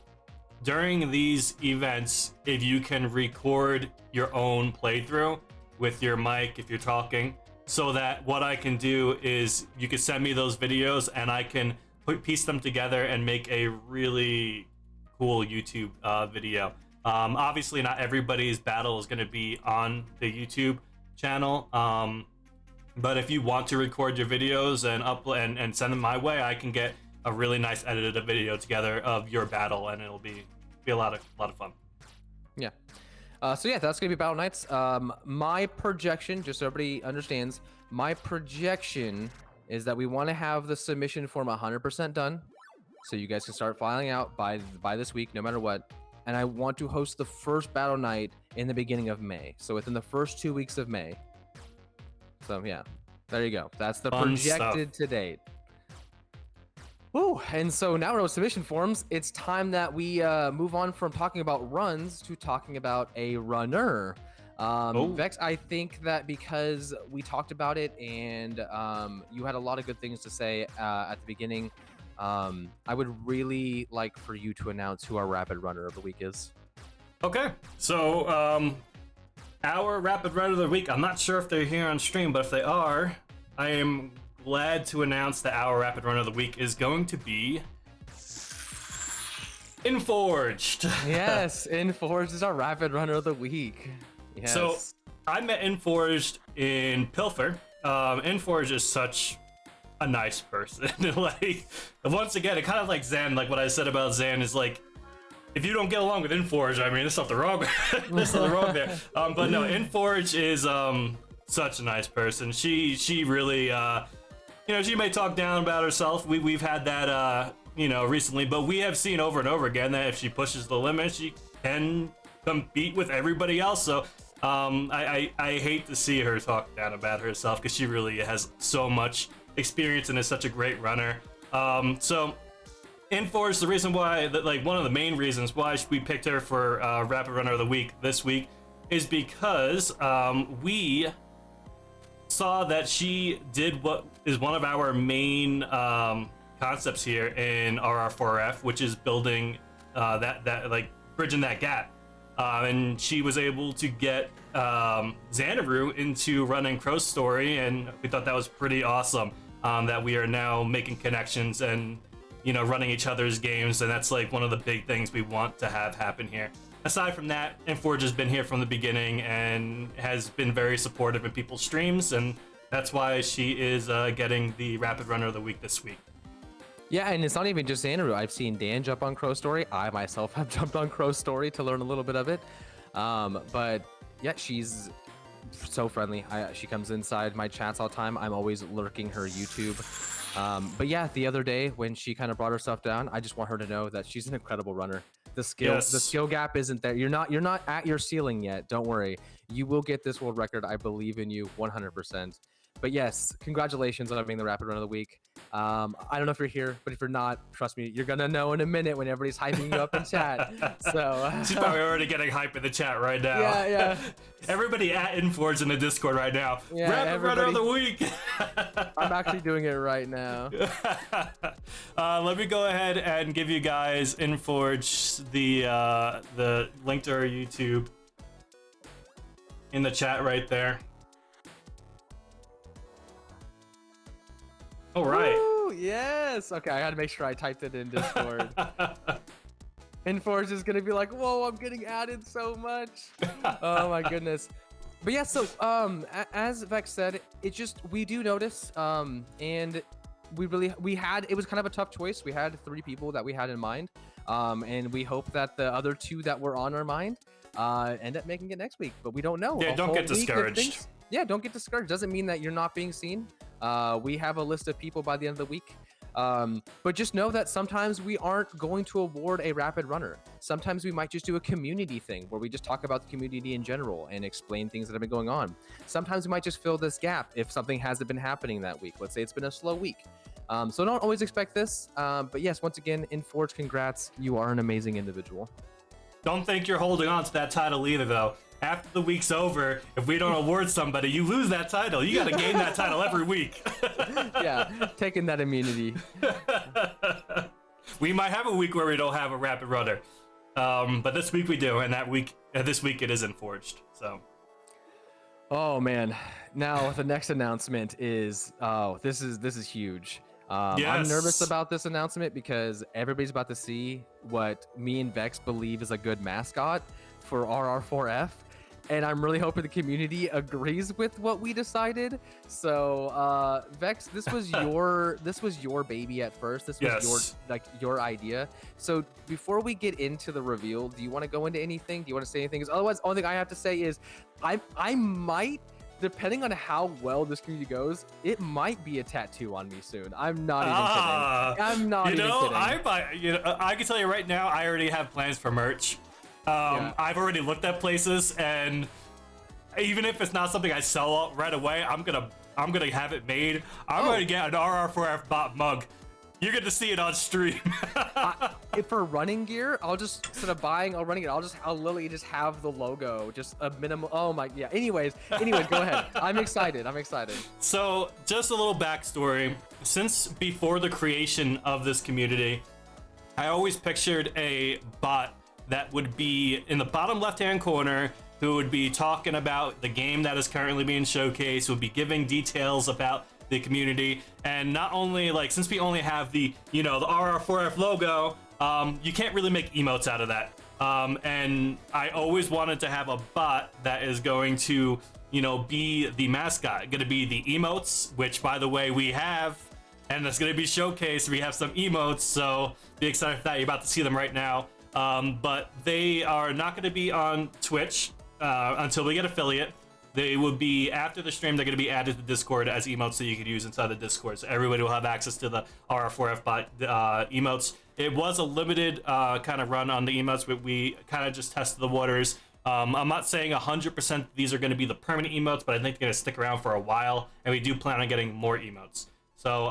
during these events, if you can record your own playthrough with your mic if you're talking, so that what I can do is you can send me those videos and I can piece them together and make a really cool YouTube video. Obviously not everybody's battle is going to be on the YouTube channel, but if you want to record your videos and upload and send them my way, I can get a really nice edited video together of your battle, and it'll be a lot of fun. Yeah. So yeah, that's gonna be Battle Nights. My projection, just so everybody understands, my projection is that we want to have the submission form 100% done, so you guys can start filing out by this week, no matter what. And I want to host the first Battle Night in the beginning of May, so within the first 2 weeks of May. So yeah, there you go. That's the Fun projected stuff. to date. Woo! And so now we're on submission forms. It's time that we move on from talking about runs to talking about a runner. Vex, I think that because we talked about it and you had a lot of good things to say at the beginning, I would really like for you to announce who our rapid runner of the week is. Okay, so our rapid runner of the week, I'm not sure if they're here on stream, but if they are, I am glad to announce that our rapid runner of the week is going to be Inforged. Yes, Inforged is our rapid runner of the week. Yes. So I met Inforged in Pilfer. Inforged is such a nice person. Like, once again, it kind of like Zan, like what I said about Zan is like, if you don't get along with Inforged, I mean, there's something wrong. There's something wrong there. But no, Inforged is such a nice person. She really, she may talk down about herself. We've had that, recently, but we have seen over and over again that if she pushes the limit, she can compete with everybody else. So I hate to see her talk down about herself because she really has so much experience and is such a great runner. So Inforge, the reason why, one of the main reasons why we picked her for Rapid Runner of the Week this week is because we saw that she did what is one of our main concepts here in RR4F, which is building bridging that gap. And she was able to get Xanadu into running Crow's Story, and we thought that was pretty awesome. That we are now making connections and running each other's games, and that's like one of the big things we want to have happen here. Aside from that, Inforge has been here from the beginning and has been very supportive in people's streams, and that's why she is getting the Rapid Runner of the Week this week. Yeah, and it's not even just Andrew. I've seen Dan jump on Crow's Story. I myself have jumped on Crow's Story to learn a little bit of it. But yeah, she's so friendly. She comes inside my chats all the time. I'm always lurking her YouTube. But yeah, the other day when she kind of brought herself down, I just want her to know that she's an incredible runner. The skill gap isn't there. You're not at your ceiling yet. Don't worry. You will get this world record. I believe in you 100%. But yes, congratulations on being the Rapid Run of the Week. I don't know if you're here, but if you're not, trust me, you're gonna know in a minute when everybody's hyping you up in chat. So she's probably already getting hype in the chat right now. Yeah. Everybody at Inforge in the Discord right now. Yeah, Rapid Runner of the Week. I'm actually doing it right now. Let me go ahead and give you guys Inforge the link to our YouTube in the chat right there. All right. Ooh, yes. Okay, I had to make sure I typed it in Discord. Inforge is gonna be like, "Whoa, I'm getting added so much." Oh my goodness. But yeah, so as Vex said, we do notice, and it was kind of a tough choice. We had 3 people that we had in mind, and we hope that the other 2 that were on our mind end up making it next week. But we don't know. Yeah, don't get discouraged. Don't get discouraged. Doesn't mean that you're not being seen. We have a list of people by the end of the week. But just know that sometimes we aren't going to award a rapid runner. Sometimes we might just do a community thing where we just talk about the community in general and explain things that have been going on. Sometimes we might just fill this gap if something hasn't been happening that week. Let's say it's been a slow week. So don't always expect this. But yes, once again, Inforge, congrats. You are an amazing individual. Don't think you're holding on to that title either, though. After the week's over, if we don't award somebody, you lose that title. You got to gain that title every week. Yeah, taking that immunity. We might have a week where we don't have a rapid runner, but this week we do, and this week it is Inforged. So. Oh man! Now the next announcement is this is huge. Yes. I'm nervous about this announcement because everybody's about to see what me and Vex believe is a good mascot for RR4F. And I'm really hoping the community agrees with what we decided. So, Vex, this was your baby at first. This was your idea. So before we get into the reveal, do you want to go into anything? Do you want to say anything? Because otherwise, the only thing I have to say is I might, depending on how well this community goes, it might be a tattoo on me soon. I'm not even kidding. I'm not even kidding. I can tell you right now, I already have plans for merch. I've already looked at places, and even if it's not something I sell right away, I'm gonna have it made. I'm gonna get an RR4F bot mug. You're going to see it on stream. If for running gear, I'll just, instead of buying a running gear, I'll literally just have the logo, just a minimum. Oh my, yeah. Anyways, go ahead. I'm excited. So just a little backstory. Since before the creation of this community, I always pictured a bot that would be in the bottom left-hand corner, who would be talking about the game that is currently being showcased, would be giving details about the community. And not only, like, since we only have the RR4F logo, you can't really make emotes out of that. And I always wanted to have a bot that is going to, be the mascot, going to be the emotes, which, by the way, we have, and it's going to be showcased. We have some emotes, so be excited for that. You're about to see them right now. But they are not going to be on Twitch until we get affiliate. They would be after the stream. They're going to be added to Discord as emotes that you could use inside the Discord. So everybody will have access to the RR4F bot emotes. It was a limited kind of run on the emotes, but we kind of just tested the waters. I'm not saying 100% these are going to be the permanent emotes, but I think they're going to stick around for a while, and we do plan on getting more emotes. So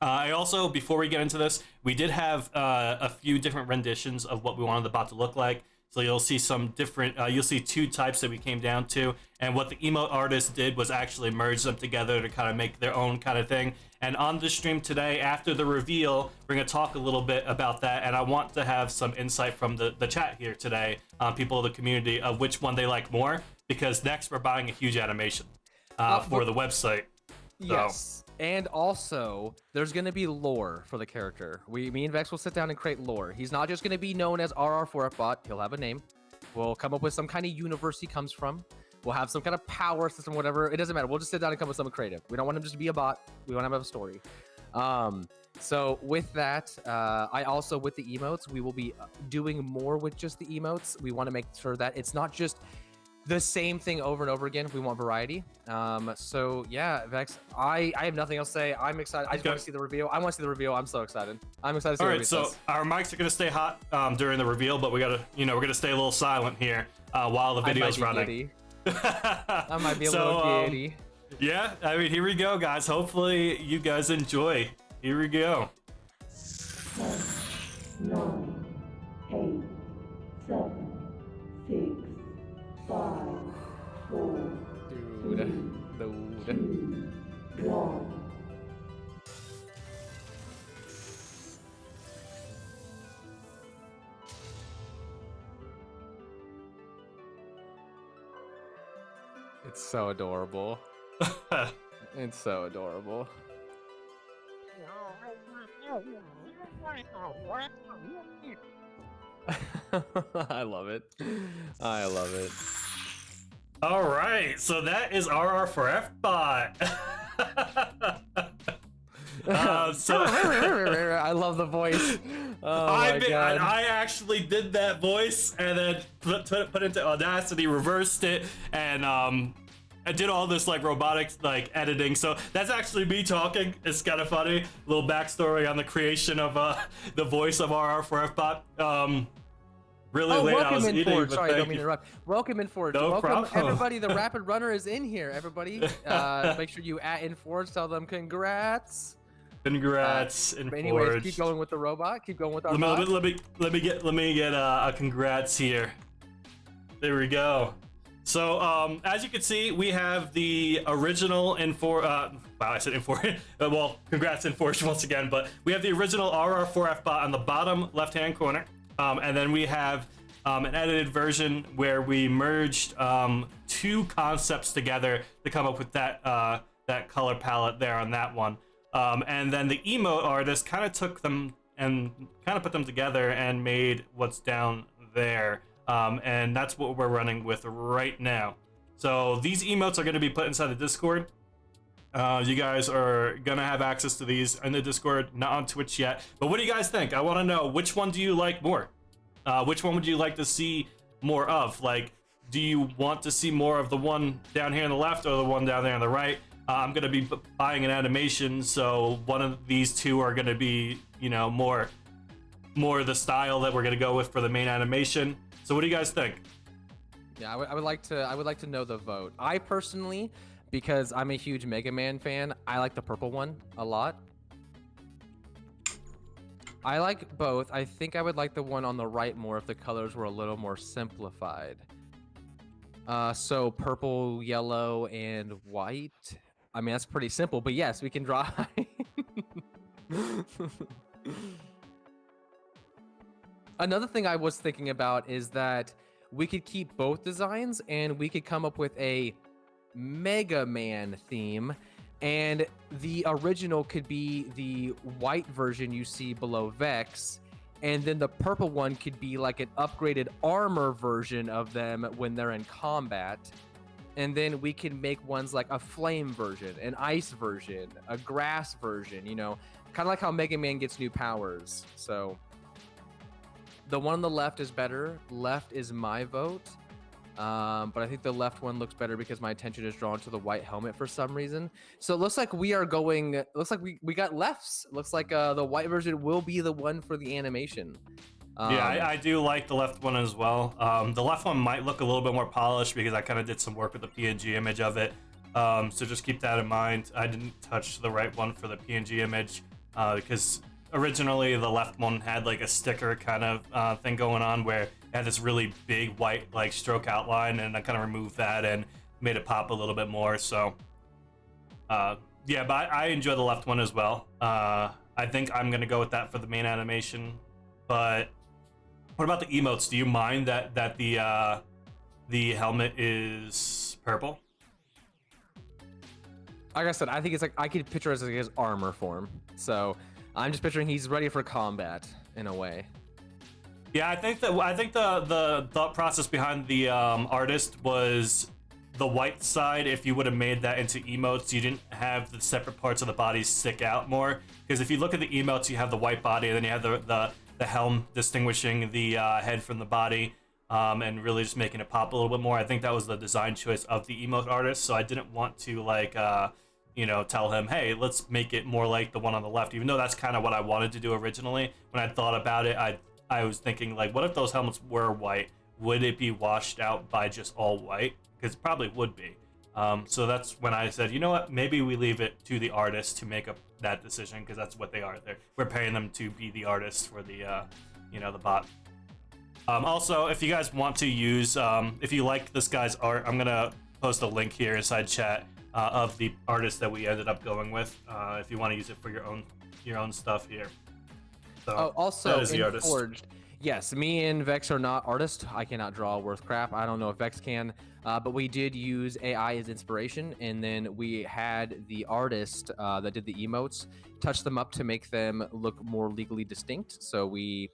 I also, before we get into this, we did have a few different renditions of what we wanted the bot to look like. So you'll see some different, you'll see 2 types that we came down to. And what the emote artist did was actually merge them together to kind of make their own kind of thing. And on the stream today, after the reveal, we're going to talk a little bit about that. And I want to have some insight from the chat here today, people of the community, of which one they like more. Because next we're buying a huge animation for the website. Yes. So. And also, there's going to be lore for the character. Me and Vex will sit down and create lore. He's not just going to be known as RR4Fbot. He'll have a name. We'll come up with some kind of universe he comes from. We'll have some kind of power system, whatever. It doesn't matter. We'll just sit down and come up with something creative. We don't want him just to be a bot. We want him to have a story. So with that, I also, with the emotes, we will be doing more with just the emotes. We want to make sure that it's not just the same thing over and over again. We want variety. So yeah, Vex, I have nothing else to say. I'm excited. I just want to see the reveal. I want to see the reveal. I'm so excited. I'm excited to see All what right, it so does. our mics are gonna stay hot during the reveal, but we gotta, we're gonna stay a little silent here while the video's running. I might be a little giddy. Yeah, I mean, here we go, guys. Hopefully you guys enjoy. Here we go. 10, 9, 8, 7, 6, 5, 4, Dude. 2, 1. It's so adorable. It's so adorable. I love it. I love it. All right, so that is RR4F bot. I love the voice. Oh my God. I actually did that voice and then put it into Audacity, reversed it, and I did all this like robotics like editing. So that's actually me talking. It's kind of funny. Little backstory on the creation of the voice of RR4F bot. Really late. I was eating, but sorry, I don't mean to interrupt. Welcome in Forge. No Welcome problem. everybody. The Rapid Runner is in here. Everybody, make sure you at in Forge. Tell them congrats. Congrats in anyways, Forge. keep going with the robot. Keep going with our Let me get a congrats here. There we go. So as you can see, we have the original wow, I said Inforge. Well, congrats Inforge once again, but we have the original RR4F bot on the bottom left-hand corner. And then we have an edited version where we merged 2 concepts together to come up with that that color palette there on that one. And then the emote artist kind of took them and kind of put them together and made what's down there. And that's what we're running with right now. So these emotes are going to be put inside the Discord. You guys are going to have access to these in the Discord, not on Twitch yet. But what do you guys think? I want to know, which one do you like more? Which one would you like to see more of? Like, do you want to see more of the one down here on the left or the one down there on the right? I'm going to be buying an animation, so one of these 2 are going to be, more the style that we're going to go with for the main animation. So what do you guys think? Yeah, I would like to know the vote. I personally, because I'm a huge Mega Man fan, I like the purple one a lot. I like both. I think I would like the one on the right more if the colors were a little more simplified. So purple, yellow, and white. I mean, that's pretty simple, but yes, we can draw. Another thing I was thinking about is that we could keep both designs and we could come up with a Mega Man theme, and the original could be the white version you see below Vex, and then the purple one could be like an upgraded armor version of them when they're in combat. And then we can make ones like a flame version, an ice version, a grass version, kind of like how Mega Man gets new powers. So the one on the left is better. Left is my vote. But I think the left one looks better because my attention is drawn to the white helmet for some reason. So it looks like we are going. Looks like we got lefts. Looks like the white version will be the one for the animation. Yeah, I do like the left one as well. The left one might look a little bit more polished because I kind of did some work with the PNG image of it. So just keep that in mind. I didn't touch the right one for the PNG image because originally the left one had like a sticker kind of thing going on where it had this really big white like stroke outline, and I kind of removed that and made it pop a little bit more. So yeah, but I enjoy the left one as well. I think I'm gonna go with that for the main animation. But what about the emotes? Do you mind that the helmet is purple? Like I said, I think it's like I could picture it as like his armor form. So I'm just picturing he's ready for combat in a way. Yeah, I think the thought process behind the artist was the white side. If you would have made that into emotes, you didn't have the separate parts of the body stick out more. Because if you look at the emotes, you have the white body, and then you have the helm distinguishing the head from the body, and really just making it pop a little bit more. I think that was the design choice of the emote artist. So I didn't want to like tell him, hey, let's make it more like the one on the left, even though that's kind of what I wanted to do originally. When I thought about it, I was thinking, like, what if those helmets were white? Would it be washed out by just all white? Because it probably would be. So that's when I said, you know what, maybe we leave it to the artist to make up that decision, because that's what they are. We're paying them to be the artist for the the bot. Also, if you guys want to use, if you like this guy's art, I'm gonna post a link here inside chat of the artist that we ended up going with. If you want to use it for your own stuff here. So also that is the in artist. Forged, yes, me and Vex are not artists. I cannot draw worth crap. I don't know if Vex can, but we did use AI as inspiration, and then we had the artist that did the emotes touch them up to make them look more legally distinct. So we,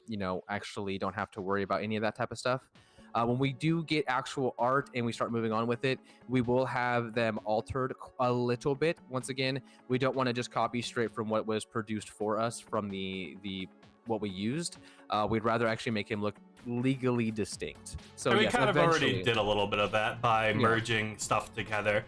actually don't have to worry about any of that type of stuff. When we do get actual art and we start moving on with it, we will have them altered a little bit. Once again, we don't want to just copy straight from what was produced for us from the what we used. We'd rather actually make him look legally distinct. So we yes, kind of already eventually did a little bit of that by merging stuff together.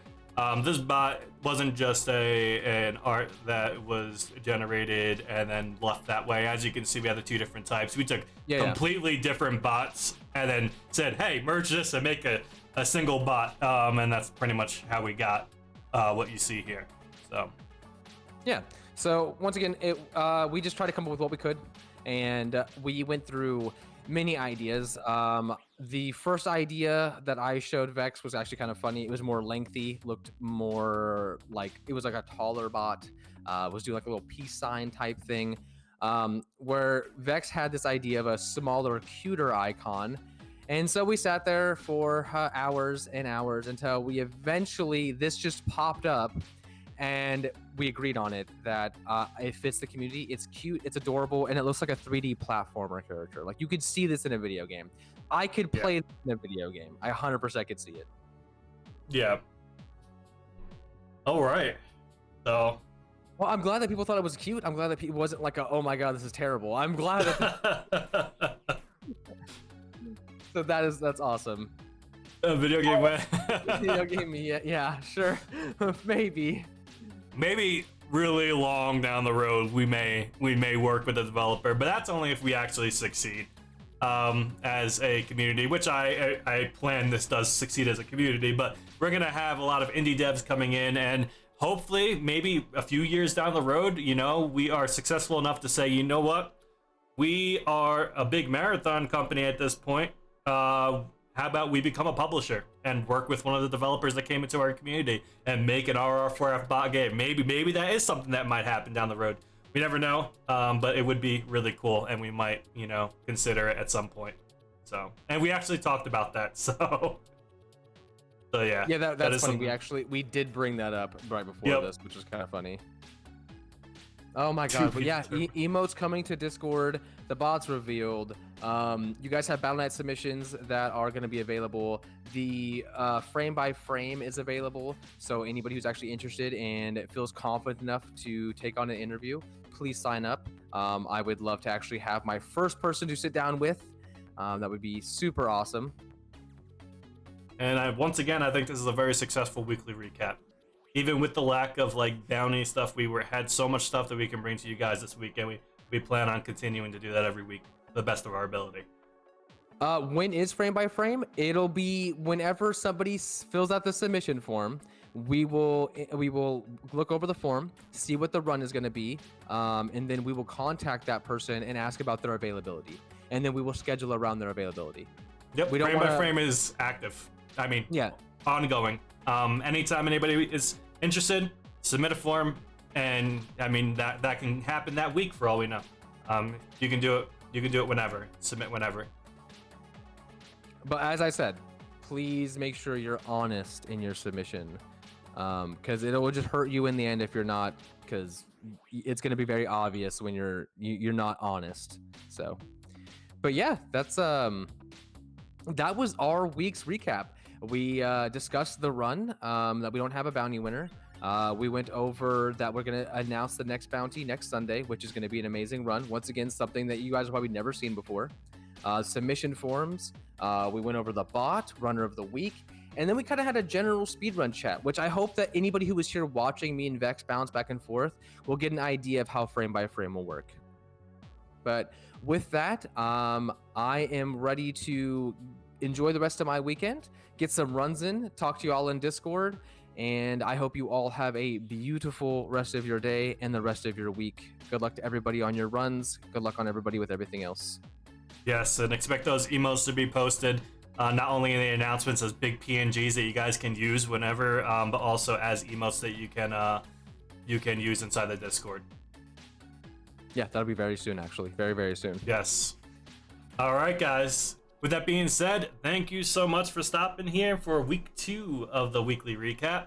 This bot wasn't just an art that was generated and then left that way. As you can see, we have the two different types. We took completely different bots and then said, hey, merge this and make a single bot. And that's pretty much how we got what you see here. So yeah. So once again, we just tried to come up with what we could, and we went through many ideas. The first idea that I showed Vex was actually kind of funny. It was more lengthy, looked more like it was like a taller bot, was doing like a little peace sign type thing, where Vex had this idea of a smaller, cuter icon. And so we sat there for hours and hours until we eventually, this just popped up, and we agreed on it that it fits the community. It's cute, it's adorable, and it looks like a 3D platformer character. Like, you could see this in a video game. I could play this in a video game. I 100% could see it. Yeah. All right. So. Well, I'm glad that people thought it was cute. I'm glad that it wasn't like a, oh my god, this is terrible. I'm glad that. So that's awesome. A video game way. Video game, yeah, sure, maybe. Maybe really long down the road we may work with a developer, but that's only if we actually succeed as a community, which I plan this does succeed as a community. But we're gonna have a lot of indie devs coming in, and hopefully maybe a few years down the road, we are successful enough to say, you know what, we are a big marathon company at this point. How about we become a publisher and work with one of the developers that came into our community and make an RR4F bot game? Maybe that is something that might happen down the road. We never know, but it would be really cool, and we might, consider it at some point. So, and we actually talked about that. So yeah. Yeah, that's funny. We did bring that up right before this, which is kind of funny. Oh my god, but yeah, emotes coming to Discord, the bots revealed. You guys have Battle.net submissions that are going to be available. The frame by frame is available, so anybody who's actually interested and feels confident enough to take on an interview, please sign up. I would love to actually have my first person to sit down with. That would be super awesome. And once again, I think this is a very successful weekly recap. Even with the lack of like bounty stuff, had so much stuff that we can bring to you guys this week, and we plan on continuing to do that every week to the best of our ability. When is frame by frame? It'll be whenever somebody fills out the submission form. We will look over the form, see what the run is going to be, and then we will contact that person and ask about their availability, and then we will schedule around their availability. Yep, We don't frame by wanna- frame is active. I mean, Yeah. ongoing. Anytime anybody is interested, submit a form, and I mean that can happen that week for all we know. You can do it. You can do it whenever. Submit whenever. But as I said, please make sure you're honest in your submission, because it will just hurt you in the end if you're not, because it's going to be very obvious when you're not honest. So, but yeah, that was our week's recap. We discussed the run, that we don't have a bounty winner. We went over that we're going to announce the next bounty next Sunday, which is going to be an amazing run. Once again, something that you guys have probably never seen before. Submission forms. We went over the bot, runner of the week, and then we kind of had a general speedrun chat, which I hope that anybody who was here watching me and Vex bounce back and forth will get an idea of how frame by frame will work. But with that, I am ready to enjoy the rest of my weekend, get some runs in, talk to you all in Discord, and I hope you all have a beautiful rest of your day and the rest of your week. Good luck to everybody on your runs. Good luck on everybody with everything else. Yes, and expect those emotes to be posted not only in the announcements as big PNGs that you guys can use whenever, but also as emotes that you can use inside the Discord. Yeah, that'll be very soon, actually. Very, very soon. Yes. All right, guys. With that being said, thank you so much for stopping here for week 2 of the weekly recap.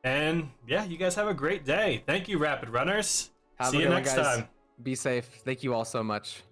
And yeah, you guys have a great day. Thank you, Rapid Runners. Have See a you good one, next guys. time. Be safe. Thank you all so much.